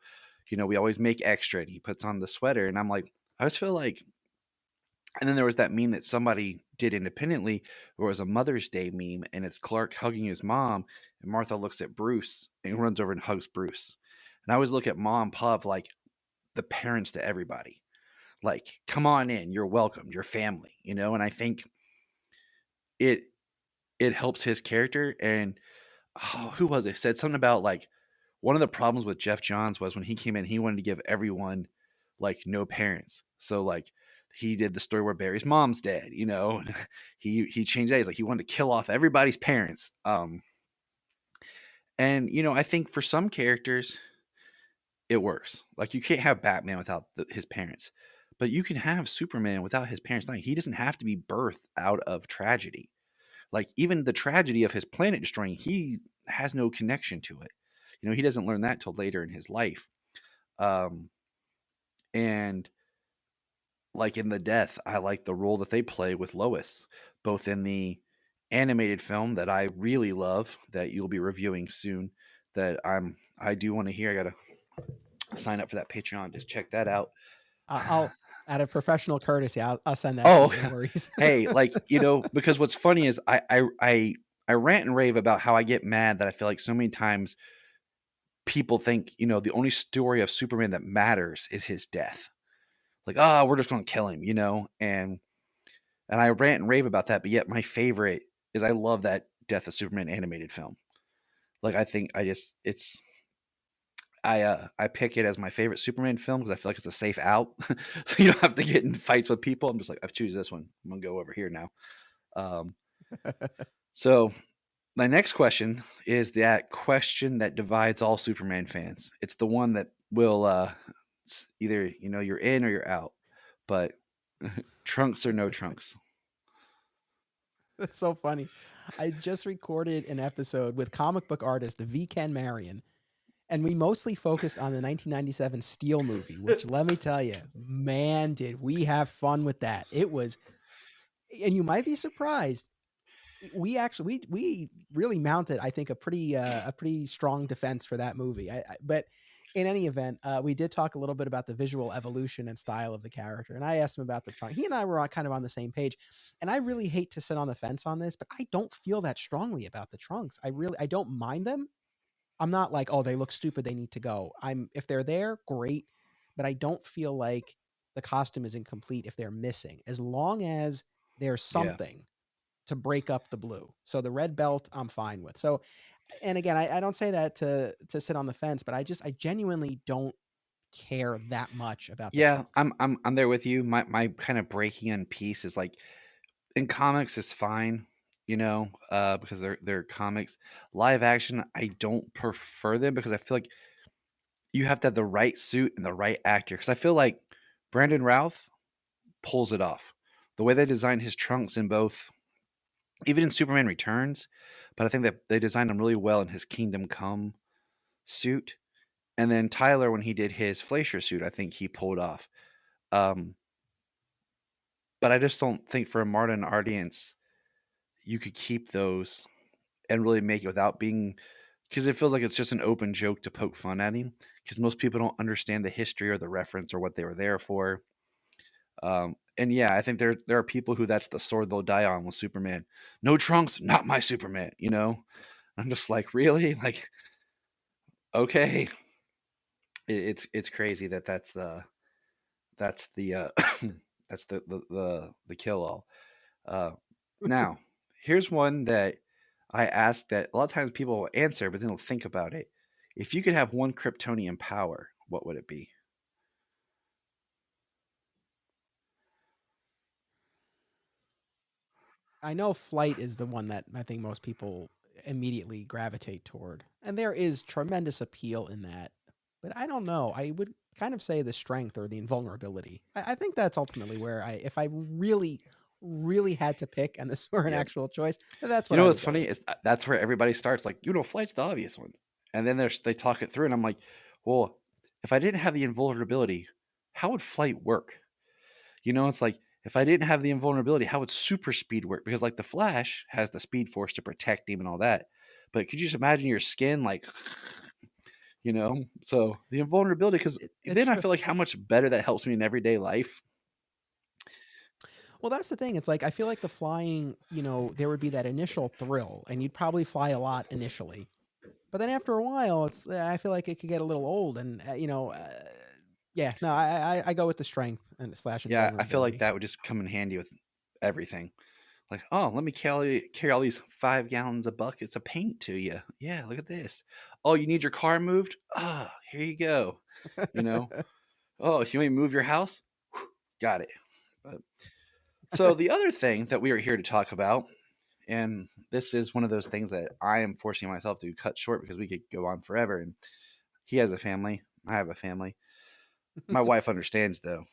We always make extra," and he puts on the sweater, and I'm like, I just feel like and then there was that meme that somebody did independently where it was a Mother's Day meme and it's Clark hugging his mom and Martha looks at Bruce and runs over and hugs Bruce. And I always look at Mom and Pop like the parents to everybody. Like, come on in, you're welcome, your family. And I think it it helps his character. And who was it? Said something about like one of the problems with Jeff Johns was when he came in, he wanted to give everyone like no parents. So like he did the story where Barry's mom's dead. He changed that. He's like he wanted to kill off everybody's parents. And I think for some characters it works. Like you can't have Batman without his parents, but you can have Superman without his parents. Like, he doesn't have to be birthed out of tragedy. Like even the tragedy of his planet destroying, he has no connection to it. He doesn't learn that till later in his life. Um, and like in the death, I like the role that they play with Lois, both in the animated film that I really love that you'll be reviewing soon. That I do want to hear. I gotta sign up for that Patreon to check that out. I'll out of professional courtesy, I'll send that to Oh, you. No worries. hey, like because what's funny is I rant and rave about how I get mad that I feel like so many times people think the only story of Superman that matters is his death. Like, oh, we're just gonna kill him. And I rant and rave about that, but yet my favorite is I love that Death of Superman animated film. Like I think I just it's I pick it as my favorite Superman film because I feel like it's a safe out, so you don't have to get in fights with people. I'm just like I choose this one. I'm gonna go over here now. Um, so my next question is that question that divides all Superman fans. It's the one that will either you're in or you're out. but trunks or no trunks. That's so funny. I just recorded an episode with comic book artist V. Ken Marion, and we mostly focused on the 1997 Steel movie, which let me tell you, man, did we have fun with that. It was, and you might be surprised, we actually we really mounted, I think, a pretty strong defense for that movie. But in any event, we did talk a little bit about the visual evolution and style of the character, and I asked him about the trunk. He and I were kind of on the same page, and I really hate to sit on the fence on this, but I don't feel that strongly about the trunks. I don't mind them. I'm not like, oh, they look stupid, they need to go. I'm if they're there, great, but I don't feel like the costume is incomplete if they're missing, as long as there's Yeah. something to break up the blue. So the red belt, I'm fine with. So, and again, I don't say that to sit on the fence, but I genuinely don't care that much about the Yeah, trunks. I'm there with you. My kind of breaking in piece is like in comics is fine, because they're comics. Live action, I don't prefer them because I feel like you have to have the right suit and the right actor. Because I feel like Brandon Routh pulls it off. The way they designed his trunks in both, even in Superman Returns, but I think that they designed him really well in his Kingdom Come suit. And then Tyler, when he did his Fleischer suit, I think he pulled off. Um, but I just don't think for a modern audience you could keep those and really make it without being, because it feels like it's just an open joke to poke fun at him because most people don't understand the history or the reference or what they were there for. And yeah, I think there are people who that's the sword they'll die on with Superman. No trunks, not my Superman. I'm just like, really, like, okay. It's crazy that that's the that's the kill all. Uh, Now, here's one that I ask that a lot of times people will answer, but then they'll think about it. If you could have one Kryptonian power, what would it be? I know flight is the one that I think most people immediately gravitate toward, and there is tremendous appeal in that. But I don't know. I would kind of say the strength or the invulnerability. I think that's ultimately where if I really, really had to pick, and this were an Yep. actual choice, that's You what know I what's would go funny with. is that's where everybody starts. Like, flight's the obvious one, and then they talk it through, and I'm like, well, if I didn't have the invulnerability, how would flight work? It's like if I didn't have the invulnerability, how would super speed work? Because like the Flash has the Speed Force to protect him and all that, but could you just imagine your skin like, So the invulnerability, because It's then I true. feel like how much better that helps me in everyday life. Well, that's the thing. It's like I feel like the flying, there would be that initial thrill, and you'd probably fly a lot initially. But then after a while, I feel like it could get a little old, and yeah, no, I go with the strength and slash Yeah, I feel like invulnerability. that would just come in handy with everything. Like, oh, let me carry all these 5 gallons of buckets of paint to you. Yeah, look at this. Oh, you need your car moved? Ah, here you go. You know. Oh, you want me to move your house? Whew, got it. But, so the other thing that we are here to talk about, and this is one of those things that I am forcing myself to cut short because we could go on forever. And he has a family. I have a family. My wife understands though.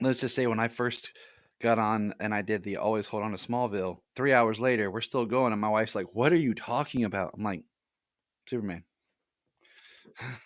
Let's just say when I first got on and I did the always hold on to Smallville, 3 hours later, we're still going. And my wife's like, what are you talking about? I'm like, Superman.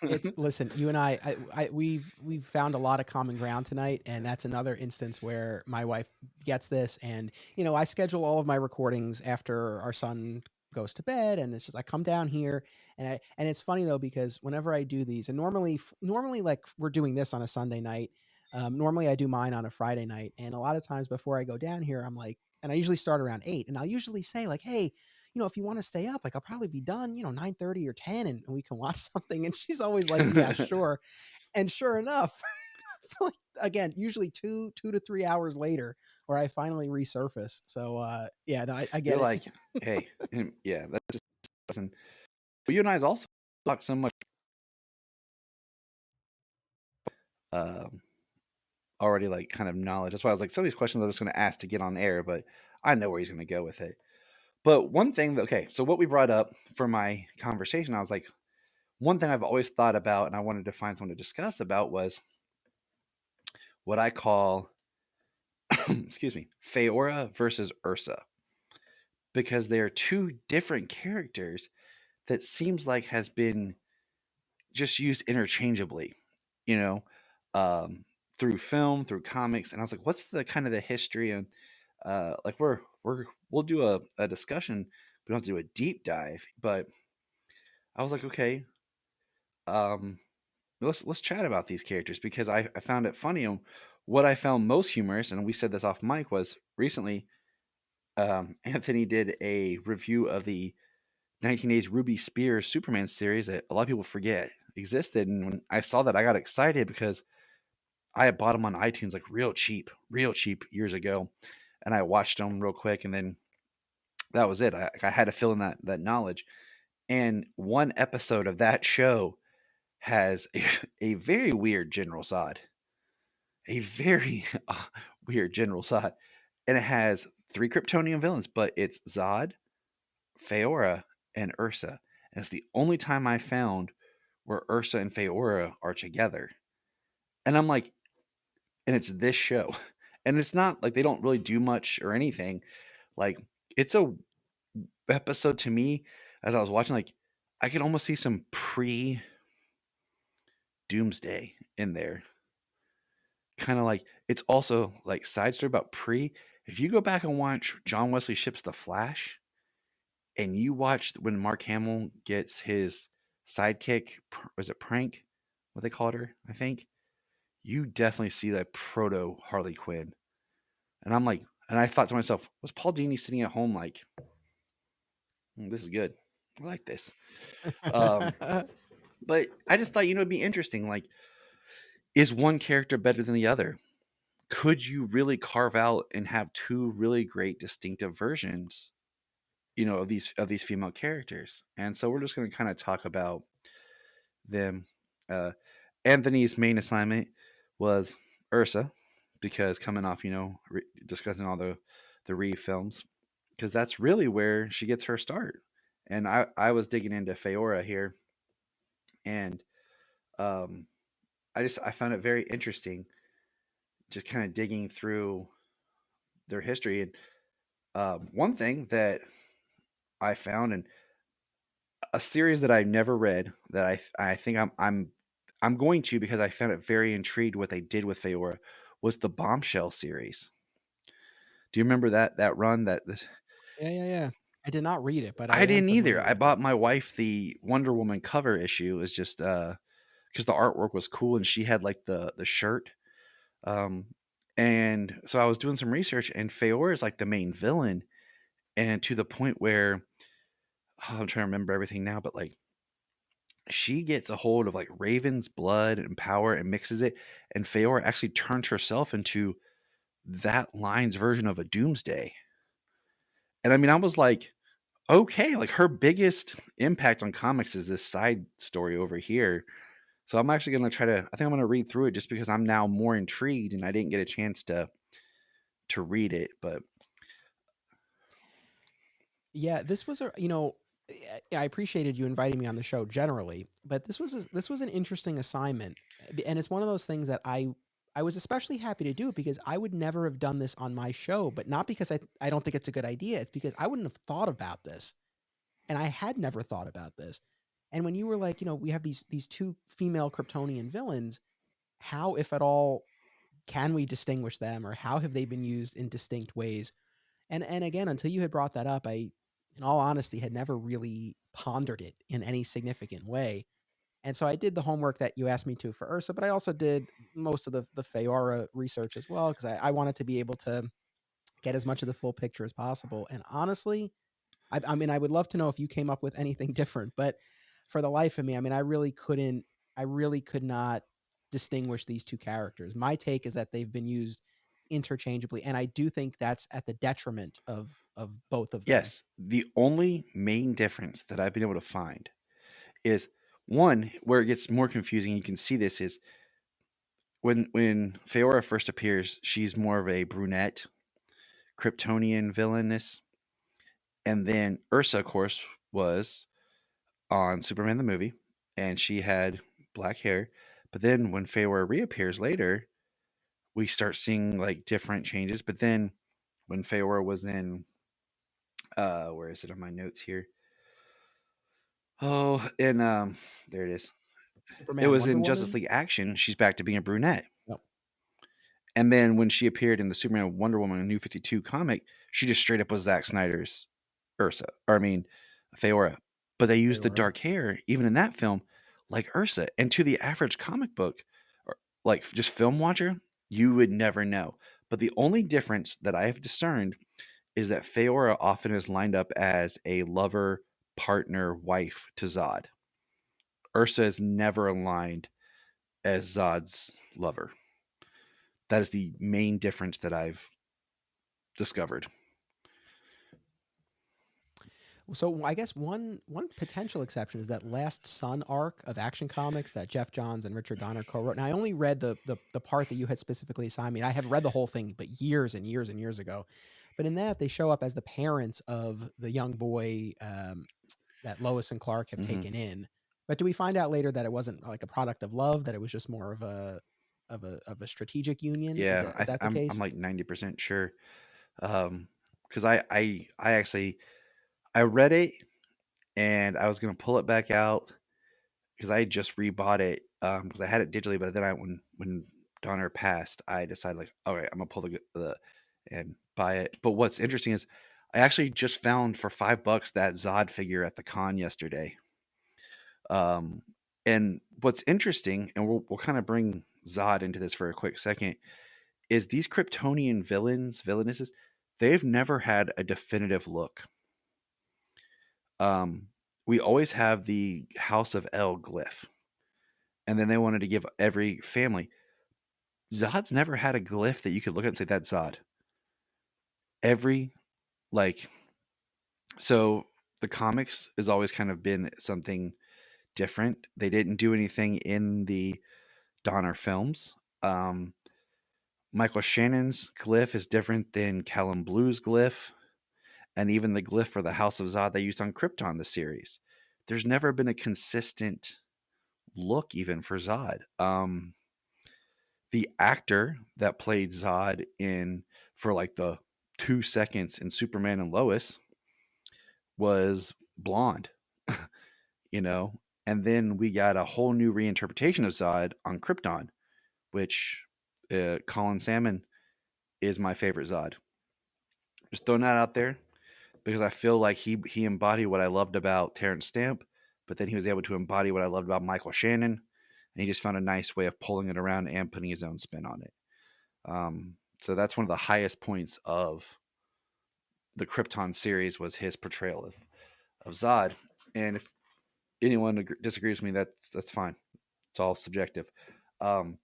It's listen, you and we've found a lot of common ground tonight, and that's another instance where my wife gets this, and I schedule all of my recordings after our son goes to bed, and it's just I come down here, and it's funny though because whenever I do these, and normally like we're doing this on a Sunday night, normally I do mine on a Friday night, and a lot of times before I go down here, I'm like, and I usually start around 8, and I'll usually say like, hey, if you want to stay up, like I'll probably be done, 9:30 or 10, and we can watch something. And she's always like, yeah, sure. And sure enough, it's like, again, usually 2 to 3 hours later where I finally resurface. So, yeah, no, I You're get it. like, hey, yeah, that's just, and you and I also talk so much um, already, like kind of knowledge. That's why I was like, some of these questions I was going to ask to get on air, but I know where he's going to go with it. But one thing that, okay, so what we brought up for my conversation, I was like, one thing I've always thought about and I wanted to find someone to discuss about was what I call, excuse me, Faora versus Ursa, because they are two different characters that seems like has been just used interchangeably, you know, um, through film, through comics, and I was like, what's the kind of the history? And like we'll do a discussion. We don't have to do a deep dive, but I was like, okay, um, let's chat about these characters because I found it funny. And what I found most humorous, and we said this off mic, was recently Anthony did a review of the 1980s Ruby Spears Superman series that a lot of people forget existed. And when I saw that, I got excited because I had bought them on iTunes like real cheap years ago. And I watched them real quick, and then that was it. I had to fill in that knowledge. And one episode of that show has a very weird General Zod, a very weird General Zod, and it has three Kryptonian villains, but it's Zod, Faora, and Ursa. And it's the only time I found where Ursa and Faora are together. And I'm like, and it's this show. And it's not like they don't really do much or anything. Like, it's a episode to me as I was watching, like, I could almost see some pre Doomsday in there. Kind of like it's also like side story about pre. If you go back and watch John Wesley Ships The Flash, and you watched when Mark Hamill gets his sidekick, was it Prank? What they called her, I think. You definitely see that proto Harley Quinn, and I'm like, and I thought to myself, was Paul Dini sitting at home like, This is good, I like this." Um, but I just thought, it'd be interesting. Like, is one character better than the other? Could you really carve out and have two really great distinctive versions, of these female characters? And so we're just going to kind of talk about them. Uh, Anthony's main assignment was Ursa, because coming off, discussing all the Reeve films, because that's really where she gets her start. And I was digging into Faora here, and um, I found it very interesting, just kind of digging through their history. And one thing that I found, and a series that I've never read, that I think I'm going to, because I found it very intrigued what they did with Feora, was the Bombshell series. Do you remember that run? Yeah, yeah, yeah. I did not read it, but I I am didn't either. familiar I with it. bought my wife the Wonder Woman cover issue. Is just because the artwork was cool and she had like the shirt. Um, and so I was doing some research, and Feora is like the main villain, and to the point where, I'm trying to remember everything now, but like she gets a hold of like Raven's blood and power and mixes it, and Feora actually turns herself into that line's version of a Doomsday. And I mean, I was like, okay, like her biggest impact on comics is this side story over here. So I'm actually gonna I think I'm gonna read through it just because I'm now more intrigued and I didn't get a chance to read it. But Yeah, this was I appreciated you inviting me on the show generally, but this was an interesting assignment, and it's one of those things that I was especially happy to do because I would never have done this on my show, but not because I don't think it's a good idea. It's because I wouldn't have thought about this, and I had never thought about this. And when you were like, we have these two female Kryptonian villains, how, if at all, can we distinguish them, or how have they been used in distinct ways? And again, until you had brought that up, in all honesty, had never really pondered it in any significant way. And so I did the homework that you asked me to for Ursa, but I also did most of the Feora research as well because I wanted to be able to get as much of the full picture as possible. And honestly, I mean, I would love to know if you came up with anything different, but for the life of me, I mean, I really could not distinguish these two characters. My take is that they've been used interchangeably, and I do think that's at the detriment of both of them. yes, the only main difference that I've been able to find is one where it gets more confusing. You can see this is when Feora first appears, she's more of a brunette Kryptonian villainess, and then Ursa, of course, was on Superman the movie, and she had black hair. But then when Feora reappears later, we start seeing like different changes. But then when Faora was in, where is it on my notes here? Oh, and there it is. It Superman, was Wonder in Justice Woman. League Action. She's back to being a brunette. Yep. And then when she appeared in the Superman Wonder Woman New 52 comic, she just straight up was Zack Snyder's Ursa, or I mean, Faora. But they used the Aurora. dark hair, even in that film, like Ursa. And to the average comic book, or like just film watcher, you would never know. But the only difference that I have discerned is that Faora often is lined up as a lover, partner, wife to Zod. Ursa is never aligned as Zod's lover. That is the main difference that I've discovered. So I guess one potential exception is that Last Sun arc of Action Comics that Jeff Johns and Richard Donner co-wrote. Now I only read the part that you had specifically assigned me. I have read the whole thing, but years and years and years ago. But in that, they show up as the parents of the young boy that Lois and Clark have Hmm. taken in. But do we find out later that it wasn't like a product of love? That it was just more of a strategic union? Is Yeah, that is that the I'm case? like 90% sure. Because I actually I read it and I was gonna pull it back out because I just rebought it because I had it digitally, but then when Donner passed, I decided like, all right, I'm gonna pull the and buy it. But what's interesting is I actually just found for $5 that Zod figure at the con yesterday. Um, and what's interesting, and we'll kind of bring Zod into this for a quick second, is these Kryptonian villainesses, they've never had a definitive look. Um, we always have the House of El glyph, and then they wanted to give every family. Zod's never had a glyph that you could look at and say that's Zod. Every like so the comics has always kind of been something different. They didn't do anything in the Donner films. Michael Shannon's glyph is different than Callum Blue's glyph, and even the glyph for the House of Zod they used on Krypton, the series. There's never been a consistent look even for Zod. The actor that played Zod in for like the 2 seconds in Superman and Lois was blonde, you know. And then we got a whole new reinterpretation of Zod on Krypton, which Colin Salmon is my favorite Zod. Just throwing that out there because I feel like he embodied what I loved about Terrence Stamp, but then he was able to embody what I loved about Michael Shannon, and he just found a nice way of pulling it around and putting his own spin on it. So that's one of the highest points of the Krypton series was his portrayal of Zod. And if anyone disagrees with me, that's fine. It's all subjective. Um,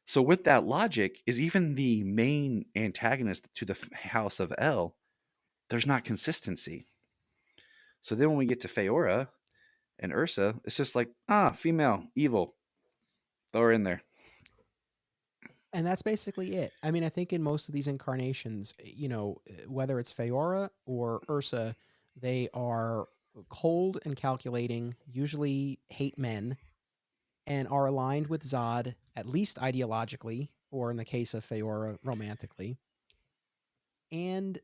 so with that logic, is even the main antagonist to the House of El, there's not consistency. So then when we get to Feora and Ursa, it's just like, female, evil, throw her in there. And that's basically it. I mean, I think in most of these incarnations, whether it's Feora or Ursa, they are cold and calculating, usually hate men, and are aligned with Zod, at least ideologically, or in the case of Feora, romantically. And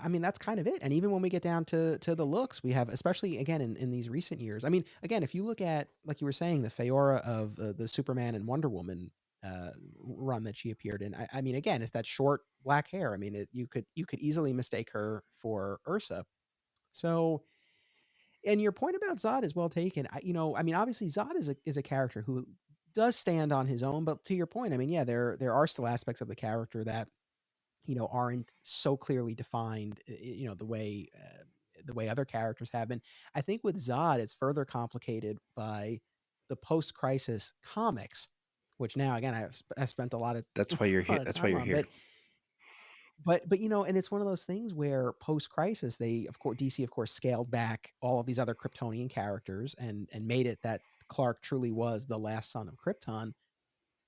I mean, that's kind of it. And even when we get down to the looks, we have, especially again in these recent years. I mean, again, if you look at, like you were saying, the Feora of the Superman and Wonder Woman run that she appeared in. I mean, again, it's that short black hair. I mean, you could easily mistake her for Ursa. So, and your point about Zod is well taken. I mean, obviously Zod is a character who does stand on his own. But to your point, I mean, yeah, there are still aspects of the character that aren't so clearly defined, the way other characters have been. I think with Zod, it's further complicated by the post-crisis comics, which now again I've spent a lot of That's why you're a here. lot of That's why time you're on, here. but and it's one of those things where post-crisis, they of course DC of course scaled back all of these other Kryptonian characters and made it that Clark truly was the last son of Krypton.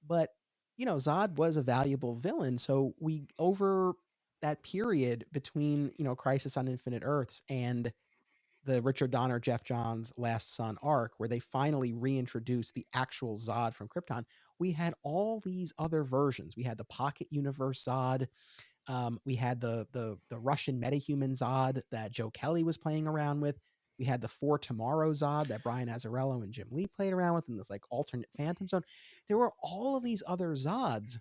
But, Zod was a valuable villain, so we over that period between, Crisis on Infinite Earths and the Richard Donner, Jeff Johns Last Son arc, where they finally reintroduced the actual Zod from Krypton, we had all these other versions. We had the Pocket Universe Zod. We had the Russian metahuman Zod that Joe Kelly was playing around with. We had the For Tomorrow Zod that Brian Azzarello and Jim Lee played around with in this like alternate Phantom Zone. There were all of these other Zods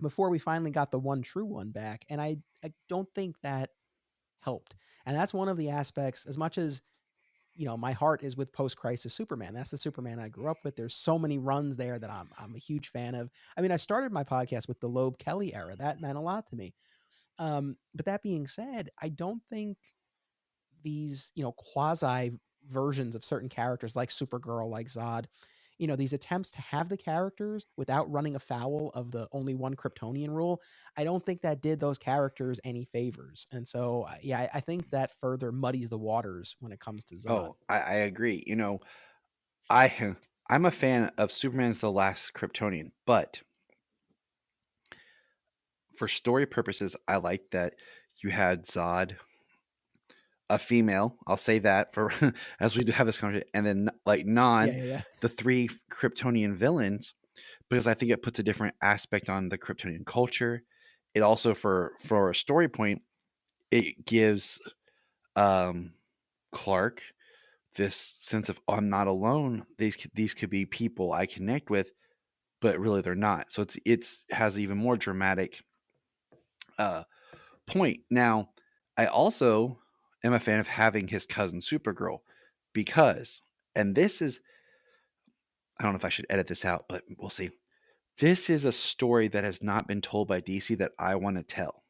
before we finally got the one true one back, and I don't think that helped. And that's one of the aspects. As much as my heart is with post crisis Superman. That's the Superman I grew up with. There's so many runs there that I'm a huge fan of. I mean, I started my podcast with the Loeb Kelly era. That meant a lot to me. But that being said, I don't think these, quasi versions of certain characters like Supergirl, like Zod, these attempts to have the characters without running afoul of the only one Kryptonian rule, I don't think that did those characters any favors. And so, yeah, I think that further muddies the waters when it comes to Zod. Oh, I agree. I I'm a fan of Superman's the Last Kryptonian, but for story purposes, I like that you had Zod, a female. I'll say that for as we have this conversation, and then like Yeah, non yeah, yeah. the three Kryptonian villains, because I think it puts a different aspect on the Kryptonian culture. It also for a story point, it gives um, Clark this sense of, oh, I'm not alone. These could be people I connect with, but really they're not. So it's has even more dramatic uh, point. Now, I also am a fan of having his cousin Supergirl because, and this is, I don't know if I should edit this out, but we'll see. This is a story that has not been told by DC that I want to tell.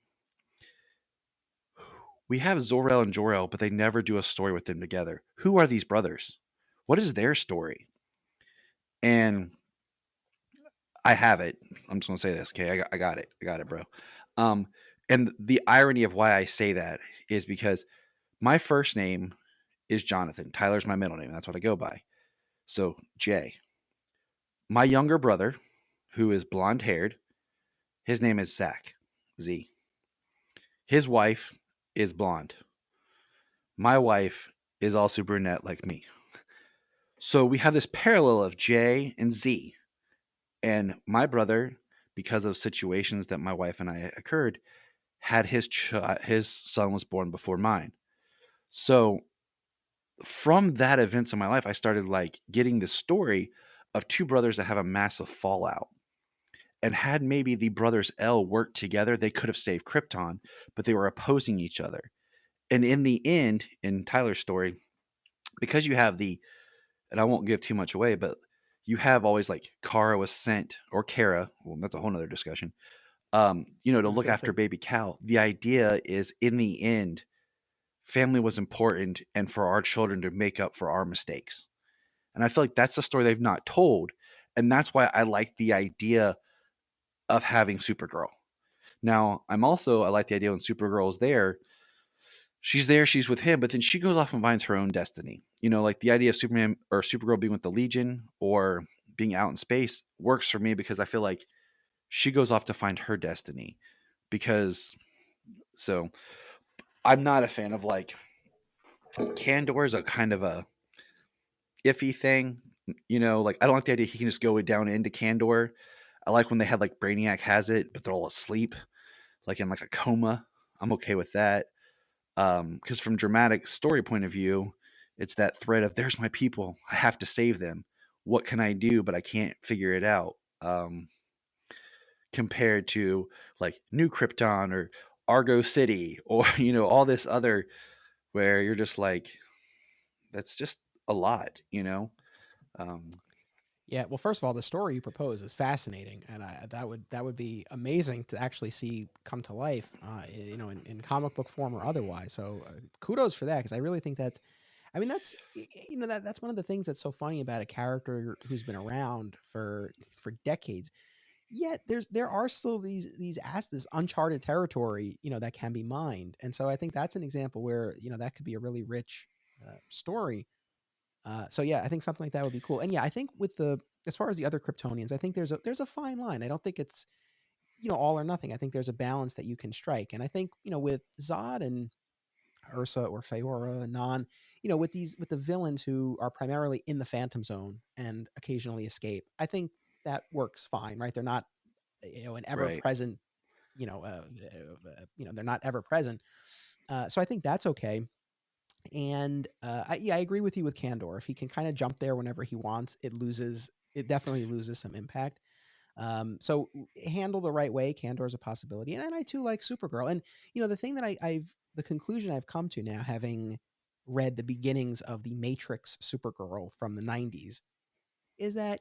We have Zor-El and Jor-El, but they never do a story with them together. Who are these brothers? What is their story? And I have it. I'm just gonna say this. Okay, I got it. I got it, bro. Um, and the irony of why I say that is because my first name is Jonathan. Tyler's my middle name. That's what I go by. So J. My younger brother, who is blonde haired, his name is Zach. Z. His wife is blonde. My wife is also brunette like me. So we have this parallel of J and Z. And my brother, because of situations that my wife and I occurred, had his son was born before mine. So from that events in my life, I started like getting the story of two brothers that have a massive fallout. And had maybe the brothers L worked together, they could have saved Krypton, but they were opposing each other. And in the end, in Tyler's story, because you have and I won't give too much away, but you have always like Kara was sent, or Kara, well, that's a whole nother discussion, to look after baby Cal. The idea is in the end, family was important and for our children to make up for our mistakes. And I feel like that's the story they've not told. And that's why I like the idea of having Supergirl. Now, I like the idea when Supergirl is there, she's with him, but then she goes off and finds her own destiny. Like the idea of Superman or Supergirl being with the Legion or being out in space works for me because I feel like she goes off to find her destiny. Because, so I'm not a fan of like Candor is a kind of a iffy thing. Like I don't like the idea he can just go down into Candor. I like when they had like Brainiac has it, but they're all asleep, like in like a coma. I'm okay with that. Because from dramatic story point of view, it's that thread of there's my people, I have to save them. What can I do? But I can't figure it out. Compared to like New Krypton or Argo City or all this other where you're just like that's just a lot. Um, Yeah, well, first of all, the story you propose is fascinating, and that would be amazing to actually see come to life, in comic book form or otherwise. So, kudos for that, because I really think that's, I mean, that's one of the things that's so funny about a character who's been around for decades. Yet there are still this uncharted territory, that can be mined, and so I think that's an example where that could be a really rich story. So yeah, I think something like that would be cool. And yeah, I think with the as far as the other Kryptonians, I think there's a fine line. I don't think it's all or nothing. I think there's a balance that you can strike. And I think with Zod and Ursa or Faora, Non, with the villains who are primarily in the Phantom Zone and occasionally escape. I think that works fine, right? They're not, an ever Right. present, they're not ever present. So I think that's okay. And yeah, I agree with you with Candor. If he can kind of jump there whenever he wants, it definitely loses some impact. So handle the right way, Candor is a possibility. And I too like Supergirl. And the thing that the conclusion I've come to now, having read the beginnings of the Matrix Supergirl from the '90s, is that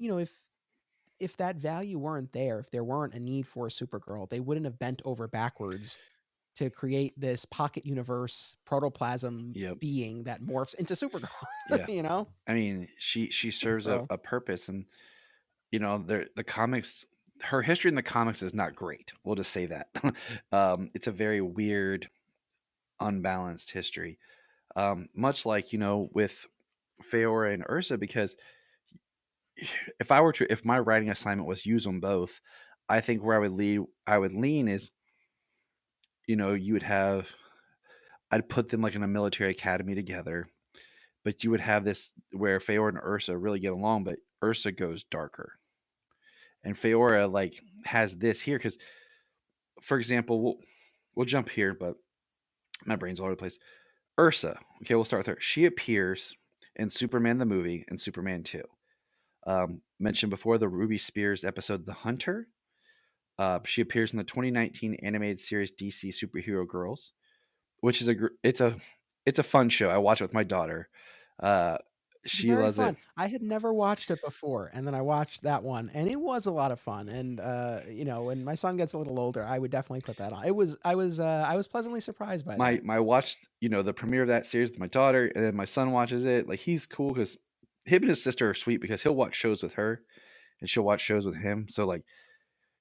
if that value weren't there, if there weren't a need for a Supergirl, they wouldn't have bent over backwards to create this pocket universe protoplasm Yep. being that morphs into Supergirl. Yeah. you know, I mean, she serves so a purpose, and the comics. Her history in the comics is not great. We'll just say that. It's a very weird, unbalanced history. Much like with Feora and Ursa, because if my writing assignment was use them both, I think where I would lean is, you would have, I'd put them like in a military academy together, but you would have this where Feora and Ursa really get along, but Ursa goes darker, and Feora like has this here because, for example, we'll jump here, but my brain's all over the place. Ursa, okay, we'll start with her. She appears in Superman the movie and Superman 2. Mentioned before the Ruby Spears episode, The Hunter. She appears in the 2019 animated series DC Superhero Girls, which is it's a fun show. I watch it with my daughter. Uh, it's she very loves it. fun. I had never watched it before, and then I watched that one, and it was a lot of fun. And when my son gets a little older, I would definitely put that on. I was pleasantly surprised by that. My watched the premiere of that series with my daughter, and then my son watches it. Like, he's cool because him and his sister are sweet because he'll watch shows with her and she'll watch shows with him. So like,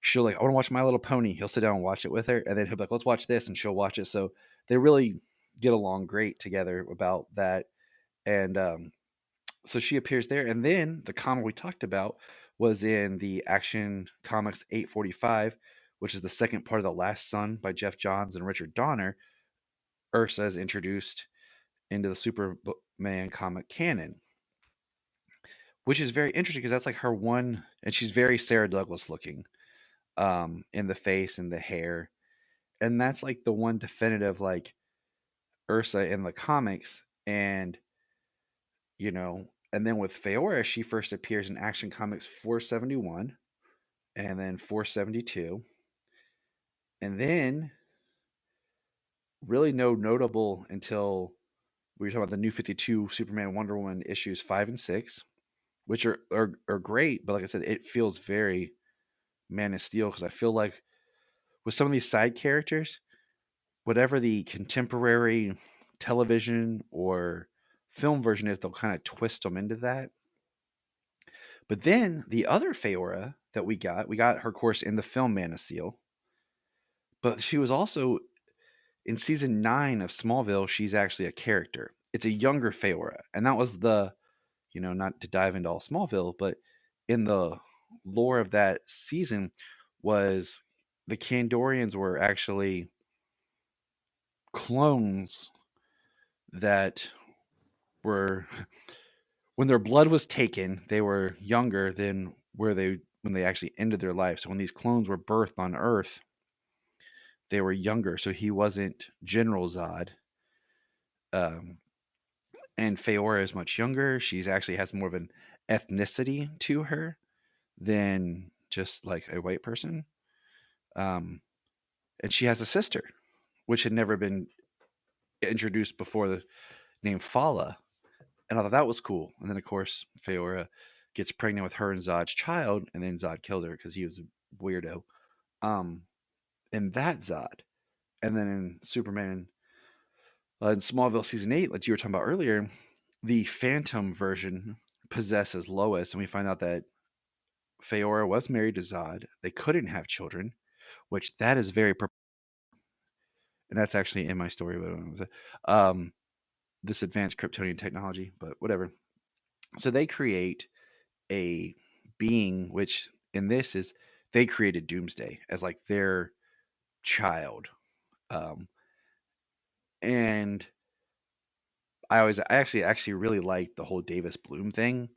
she'll like, I want to watch My Little Pony. He'll sit down and watch it with her, and then he'll be like, let's watch this, and she'll watch it. So they really get along great together about that. And so she appears there, and then the comic we talked about was in the Action Comics 845, which is the second part of The Last Son by Jeff Johns and Richard Donner. Ursa is introduced into the Superman comic canon, which is very interesting because that's like her one, and she's very Sarah Douglas looking, in the face and the hair, and that's like the one definitive like Ursa in the comics. And and then with Feora, she first appears in Action Comics 471 and then 472, and then really no notable until we were talking about the New 52 Superman Wonder Woman issues 5 and 6, which are great, but like I said, it feels very Man of Steel because I feel like with some of these side characters, whatever the contemporary television or film version is, they'll kind of twist them into that. But then the other Feora that we got her course in the film Man of Steel, but she was also in season 9 of Smallville. She's actually a character. It's a younger Feora, and that was not to dive into all Smallville, but in the lore of that season was the Kandorians were actually clones that were when their blood was taken, they were younger than where they when they actually ended their life. So when these clones were birthed on Earth, they were younger. So he wasn't General Zod. Um, and Feora is much younger. She's actually has more of an ethnicity to her than just like a white person. Um, and she has a sister, which had never been introduced before, the name Fala. And I thought that was cool. And then, of course, Feora gets pregnant with her and Zod's child, and then Zod kills her because he was a weirdo. Um, and that Zod. And then in Superman, in Smallville season 8, like you were talking about earlier, the Phantom version possesses Lois, and we find out that Feora was married to Zod. They couldn't have children, which that is very, and that's actually in my story, but this advanced Kryptonian technology, but whatever. So they create a being, which in this is they created Doomsday as like their child. Um, and I actually really like the whole Davis Bloom thing.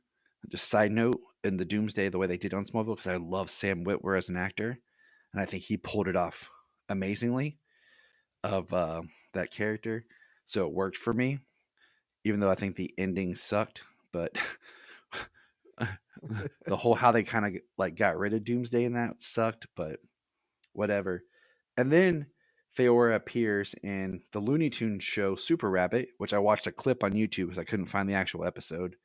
Just side note, in the Doomsday, the way they did on Smallville, because I love Sam Witwer as an actor, and I think he pulled it off amazingly of that character. So it worked for me, even though I think the ending sucked. But the whole how they kind of like got rid of Doomsday in that sucked, but whatever. And then Faora appears in the Looney Tunes show Super Rabbit, which I watched a clip on YouTube because I couldn't find the actual episode,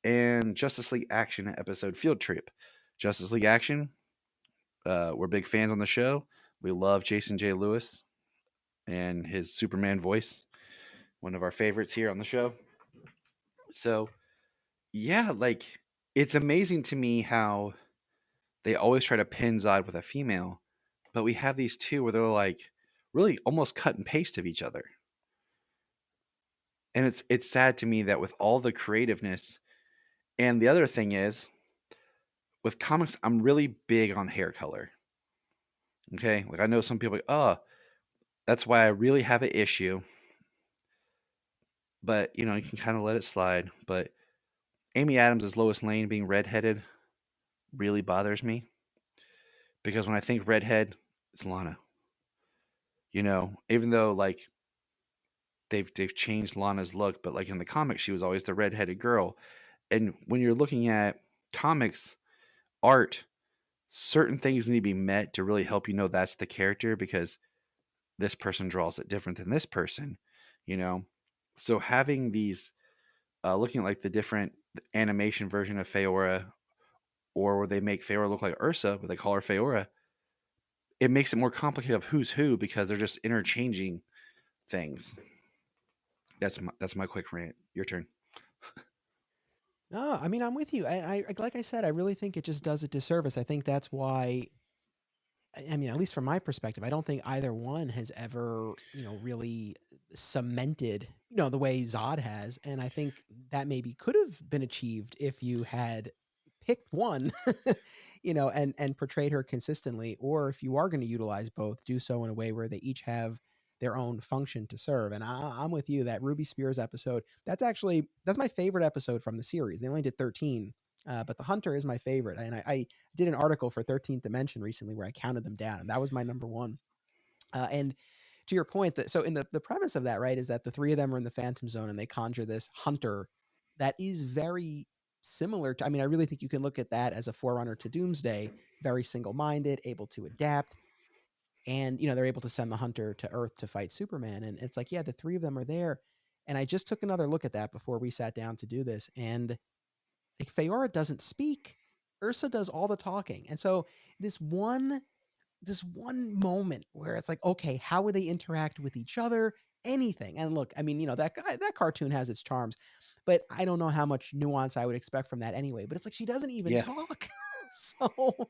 and Justice League Action episode Field Trip. Justice League Action, we're big fans on the show. We love Jason J. Lewis and his Superman voice, one of our favorites here on the show. So, yeah, like it's amazing to me how they always try to pin Zod with a female, but we have these two where they're like really almost cut and paste of each other. And it's sad to me that with all the creativeness, and the other thing is with comics, I'm really big on hair color. Okay, like I know some people, like, oh, that's why I really have an issue. But you can kind of let it slide. But Amy Adams as Lois Lane being redheaded really bothers me because when I think redhead, it's Lana. Even though like they've changed Lana's look, but like in the comics, she was always the redheaded girl. And when you're looking at comics art, certain things need to be met to really help you know that's the character because this person draws it different than this person, you know. So having these, looking at like the different animation version of Feora, or where they make Feora look like Ursa, but they call her Feora, it makes it more complicated of who's who because they're just interchanging things. That's my quick rant. Your turn. No, I mean, I'm with you. Like I said, I really think it just does a disservice. I think that's why. I mean, at least from my perspective, I don't think either one has ever, really cemented, the way Zod has. And I think that maybe could have been achieved if you had picked one, and portrayed her consistently, or if you are going to utilize both, do so in a way where they each have their own function to serve. And I'm with you that Ruby Spears episode. That's my favorite episode from the series. They only did 13. But the Hunter is my favorite, and I did an article for 13th Dimension recently where I counted them down, and that was my number one. And to your point, that so in the premise of that, right, is that the three of them are in the Phantom Zone and they conjure this Hunter that is very similar to. I mean, I really think you can look at that as a forerunner to Doomsday. Very single minded, able to adapt, and they're able to send the Hunter to Earth to fight Superman. And it's like, yeah, the three of them are there. And I just took another look at that before we sat down to do this, and like Feora doesn't speak. Ursa does all the talking. And so this one this one moment where it's like, okay, how would they interact with each other? Anything. And look, I mean, that cartoon has its charms, but I don't know how much nuance I would expect from that anyway. But it's like she doesn't even Yeah, talk. So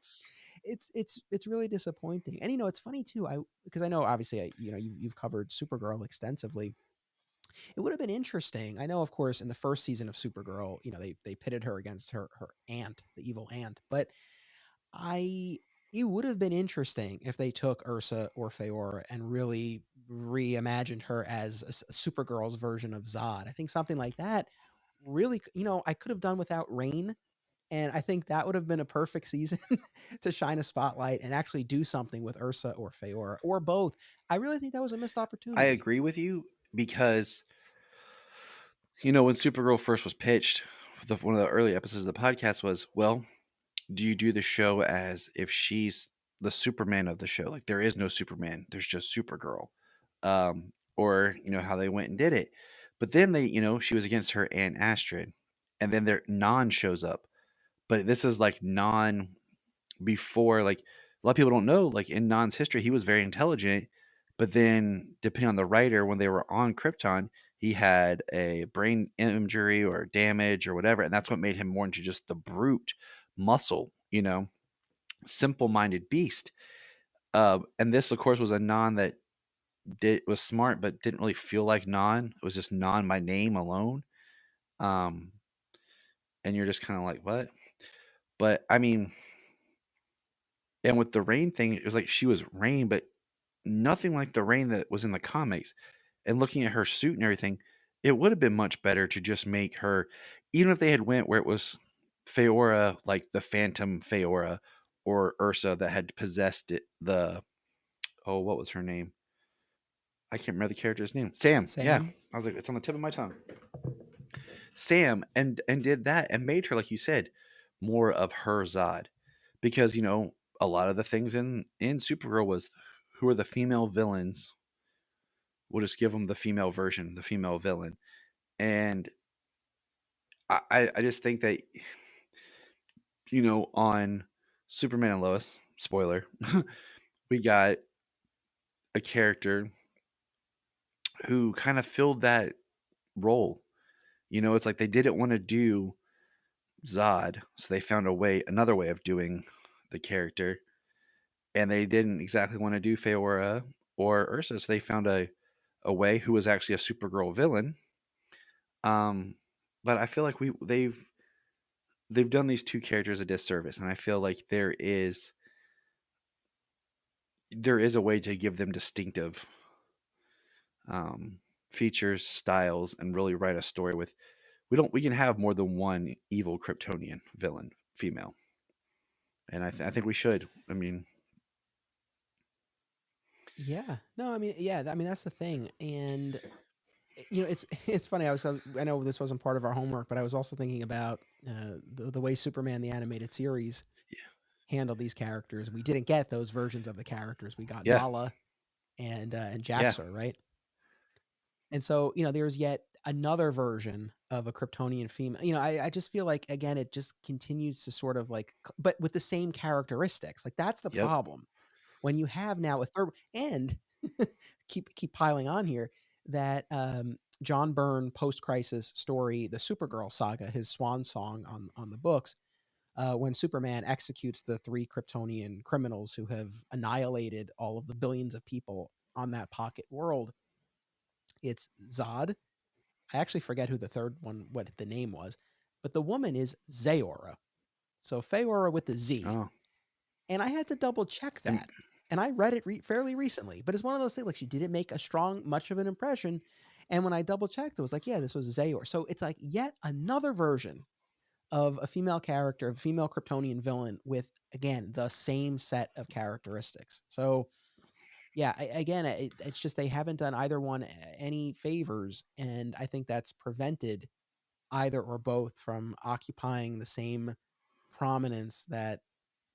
it's really disappointing. And it's funny too. I Because I know obviously you've covered Supergirl extensively. It would have been interesting. I know, of course, in the first season of Supergirl, they pitted her against her aunt, the evil aunt. But I it would have been interesting if they took Ursa or Feora and really reimagined her as Supergirl's version of Zod. I think something like that really, I could have done without Rain. And I think that would have been a perfect season to shine a spotlight and actually do something with Ursa or Feora or both. I really think that was a missed I opportunity. agree with you because when Supergirl first was pitched, one of the early episodes of the podcast was, well, do you do the show as if she's the Superman of the show? Like there is no Superman, there's just Supergirl. Or how they went and did it. But then she was against her Aunt Astrid, and then their non shows up. But this is like non before, like a lot of people don't know, like in Non's history, he was very intelligent, but then depending on the writer, when they were on Krypton, he had a brain injury or damage or whatever, and that's what made him more into just the brute muscle, simple-minded beast. And this, of course, was a Non that did was smart, but didn't really feel like Non. It was just Non by name alone. Um, and you're just kind of like, what? But I mean, and with the Rain thing, it was like she was Rain, but nothing like the Rain that was in the comics. And looking at her suit and everything, it would have been much better to just make her, even if they had went where it was Faora, like the Phantom Faora, or Ursa that had possessed it. The oh, what was her name? I can't remember the character's name. Sam. Yeah, Sam. I was like, it's on the tip of my tongue. Sam, and did that and made her, like you said, more of her Zod, because a lot of the things in Supergirl was who are the female villains. We'll just give them the female version, the female villain, and I just think that on Superman and Lois, spoiler, we got a character who kind of filled that role. It's like they didn't want to do Zod, so they found another way of doing the character, and they didn't exactly want to do Feora or Ursa, so they found a way who was actually a Supergirl villain. Um, but I feel like they've done these two characters a disservice, and I feel like there is a way to give them distinctive um, features, styles, and really write a story with. We can have more than one evil Kryptonian villain female, and I think we should. I mean, Yeah. No, I mean, yeah, I mean that's the thing. And it's it's funny. I know this wasn't part of our homework, but I was also thinking about the way Superman the animated series handled these characters. We didn't get those versions of the characters. We got yeah, Nala and yeah, Jaxor, right? And so, there's yet another version of a Kryptonian female. I just feel like again it just continues to sort of like but with the same characteristics. Like that's the yep, problem. When you have now a third and keep piling on here that John Byrne post-crisis story, the Supergirl saga, his swan song on the books, when Superman executes the three Kryptonian criminals who have annihilated all of the billions of people on that pocket world. It's Zod. I actually forget who the third one, what the name was, but the woman is Zeora. So Feora with the Z. oh, And I had to double check and that. And I read it fairly recently, but it's one of those things like she didn't make much of an impression. And when I double checked, it was like, yeah, this was Zeor. So it's like yet another version of a female character, a female Kryptonian villain with, again, the same set of characteristics. So yeah, again, it's just they haven't done either one any favors. And I think that's prevented either or both from occupying the same prominence that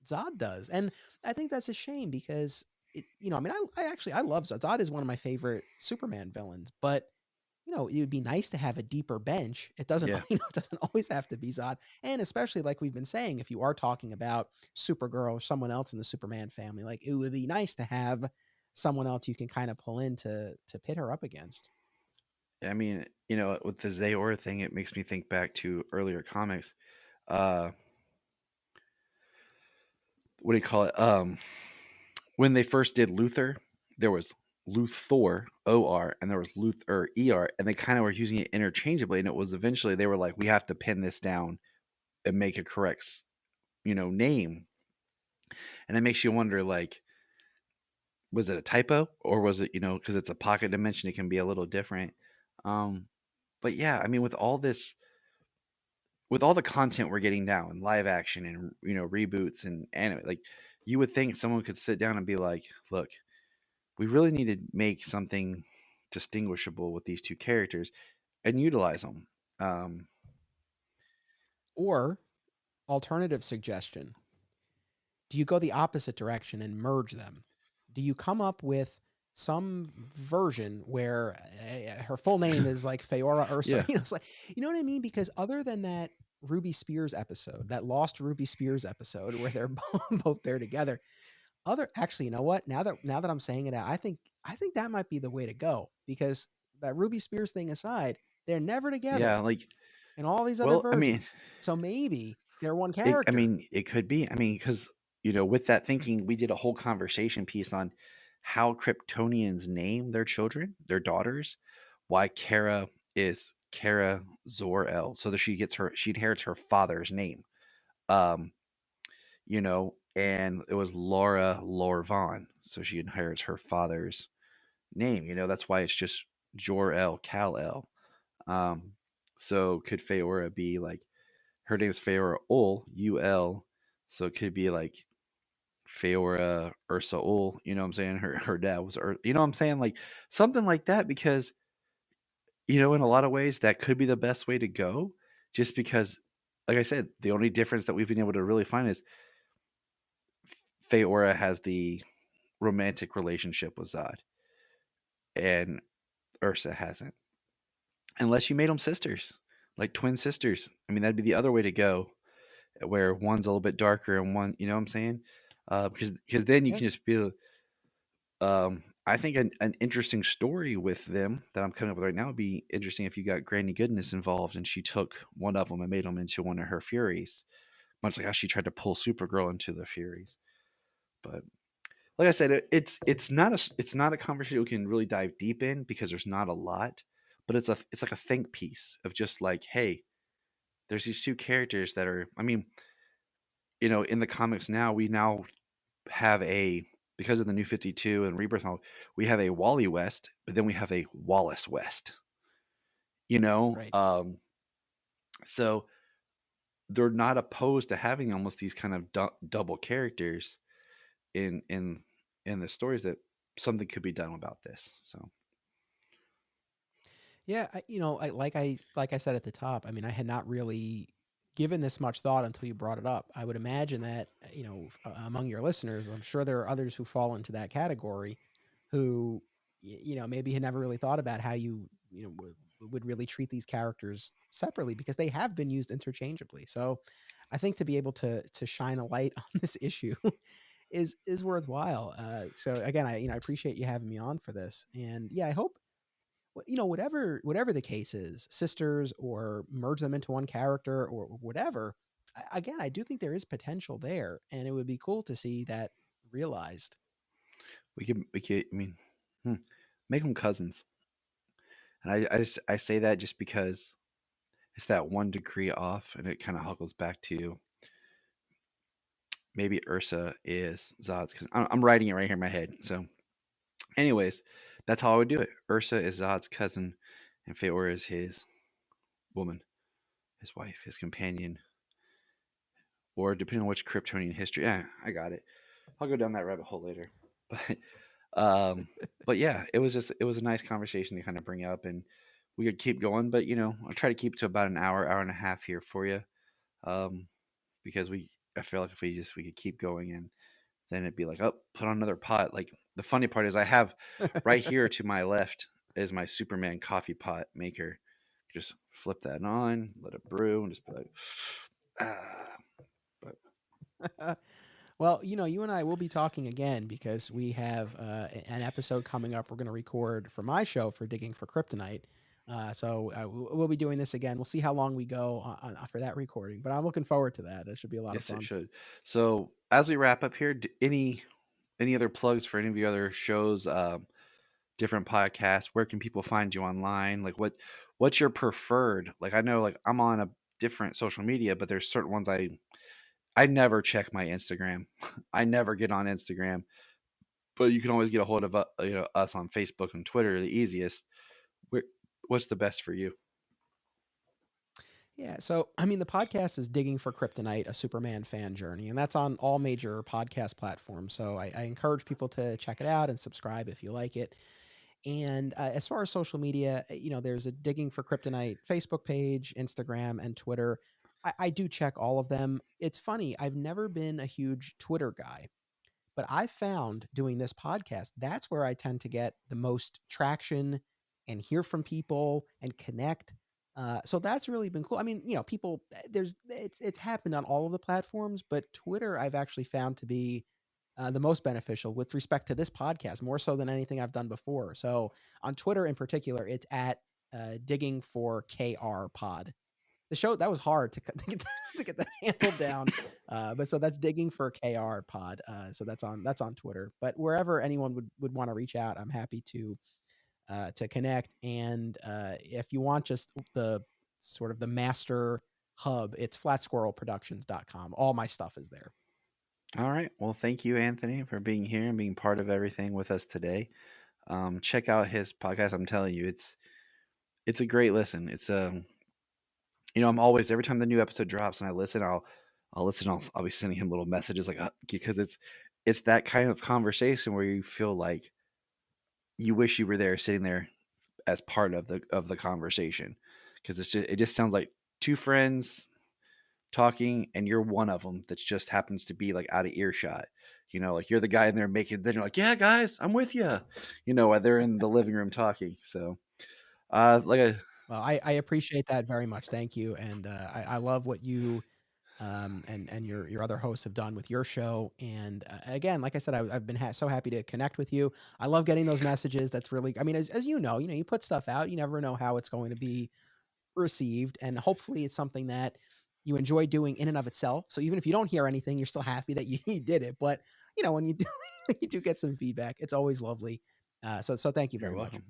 Zod does. And I think that's a shame because I mean, I love Zod. Zod is one of my favorite Superman villains, but it would be nice to have a deeper bench. It doesn't, yeah. it doesn't always have to be Zod. And especially like we've been saying, if you are talking about Supergirl or someone else in the Superman family, like it would be nice to have someone else you can kind of pull in to pit her up against. I mean, with the Zayor thing, it makes me think back to earlier comics. Uh, what do you call it? When they first did Luthor, there was Luthor OR and there was Luthor ER, and they kind of were using it interchangeably. And it was eventually they were like, we have to pin this down and make a correct, name. And it makes you wonder, like, was it a typo or was it, because it's a pocket dimension, it can be a little different. Um, but yeah, I mean, with all the content we're getting now in live action and reboots and anime, like you would think someone could sit down and be like, look, we really need to make something distinguishable with these two characters and utilize them. Um, Or alternative suggestion, do you go the opposite direction and merge them? Do you come up with some version where her full name is like Feora Ursa? yeah, It's like, you know what I mean? Because other than that Ruby Spears episode, that lost Ruby Spears episode where they're both there together, actually, you know what? Now that I'm saying it out, I think that might be the way to go because that Ruby Spears thing aside, they're never yeah, together like, in all these other well, I mean, versions. So maybe they're one I character. mean, it could be. I mean, because with that thinking, we did a whole conversation piece on how Kryptonians name their children, their daughters, why Kara is Kara Zor-El, so that she inherits her father's name. Um, and it was Laura Lorvon, so she inherits her father's name. That's why it's just Jor-El, Kal-El. Um, so could Feora be like her name's Feora Ul Ul, so it could be like Feora Ursa Ul. You know what I'm saying? Her dad was you know what I'm saying? Like something like that because in a lot of ways that could be the best way to go, just because, like I said, the only difference that we've been able to really find is Feora has the romantic relationship with Zod, and Ursa hasn't. Unless you made them sisters, like twin sisters. I mean, that'd be the other way to go, where one's a little bit darker and one, you know what I'm saying? Because then you Yeah. can just be. I think an interesting story with them that I'm coming up with right now would be interesting if you got Granny Goodness involved and she took one of them and made them into one of her Furies, much like how she tried to pull Supergirl into the Furies. But like I said, it's not a conversation we can really dive deep in because there's not a lot, but it's like a think piece of just like, hey, there's these two characters that are. I mean, in the comics now, we now have a because of the New 52 and Rebirth, we have a Wally West, but then we have a Wallace West. You know, Right. so they're not opposed to having almost these kind of double characters in in the stories that something could be done about this. So Yeah, like I said at the top. I mean, I had not really given this much thought until you brought it up. I would imagine that among your listeners, I'm sure there are others who fall into that category, who maybe had never really thought about how would really treat these characters separately because they have been used interchangeably. So, I think to be able to shine a light on this issue is worthwhile. So again, I appreciate you having me on for this, and yeah, I hope whatever the case is, sisters or merge them into one character or whatever. Again, I do think there is potential there, and it would be cool to see that realized. we could. I mean, hmm, make them cousins, and I say that just because it's that 1 degree off, and it kind of huckles back to maybe Ursa is Zod's because I'm writing it right here in my head. So, anyways, that's how I would do it. Ursa is Zod's cousin, and Feora is his woman, his wife, his companion, or depending on which Kryptonian history. Yeah, I got it. I'll go down that rabbit hole later. But but yeah, it was a nice conversation to kind of bring up, and we could keep going. But I'll try to keep to about an hour and a half here for you, um, because I feel like if we could keep going, and then it'd be like, oh, put on another pot. Like the funny part is, I have right here to my left is my Superman coffee pot maker. Just flip that on, let it brew, and just be like, ah. But Well, you and I will be talking again because we have an episode coming up. We're going to record for my show for Digging for Kryptonite. We'll be doing this again. We'll see how long we go for that recording, but I'm looking forward to that. It should be a lot of yes, it fun. should. So as we wrap up here, any other plugs for any of your other shows, different podcasts? Where can people find you online? Like what's your preferred? Like I know like I'm on a different social media, but there's certain ones I never check my Instagram. I never get on Instagram, but you can always get a hold of us on Facebook and Twitter, the easiest. Where, what's the best for you? Yeah, so I mean, the podcast is Digging for Kryptonite, a Superman fan journey, and that's on all major podcast platforms. So I encourage people to check it out and subscribe if you like it. And as far as social media, there's a Digging for Kryptonite Facebook page, Instagram, and Twitter. I do check all of them. It's funny, I've never been a huge Twitter guy. But I found doing this podcast, that's where I tend to get the most traction and hear from people and connect. So that's really been cool. I mean, people it's happened on all of the platforms, but Twitter I've actually found to be the most beneficial with respect to this podcast, more so than anything I've done before. So on Twitter in particular, it's at digging for KR pod. The show that was hard to get that handle down, but so that's digging for KR pod. So that's on Twitter. But wherever anyone would want to reach out, I'm happy to connect. And if you want just the sort of the master hub, it's flatsquirrelproductions.com. All my stuff is there. All right. Well, thank you, Anthony, for being here and being part of everything with us today. Check out his podcast. I'm telling you, It's a great listen. It's you know, I'm always every time the new episode drops and I listen, I'll listen. I'll be sending him little messages like because it's that kind of conversation where you feel like you wish you were there, sitting there as part of the conversation, because it just sounds like two friends talking, and you're one of them that just happens to be like out of earshot. You know, like you're the guy in there making. Then you're like, yeah, guys, I'm with you. You know, while they're in the living room talking. So, like a Well, I appreciate that very much. Thank you, and I love what you and your other hosts have done with your show. And again, like I said, I've been so happy to connect with you. I love getting those messages. That's really, I mean, as you know, you put stuff out. You never know how it's going to be received, and hopefully, it's something that you enjoy doing in and of itself. So even if you don't hear anything, you're still happy that you did it. But when you do, you do get some feedback, it's always lovely. So thank you You're very much. welcome.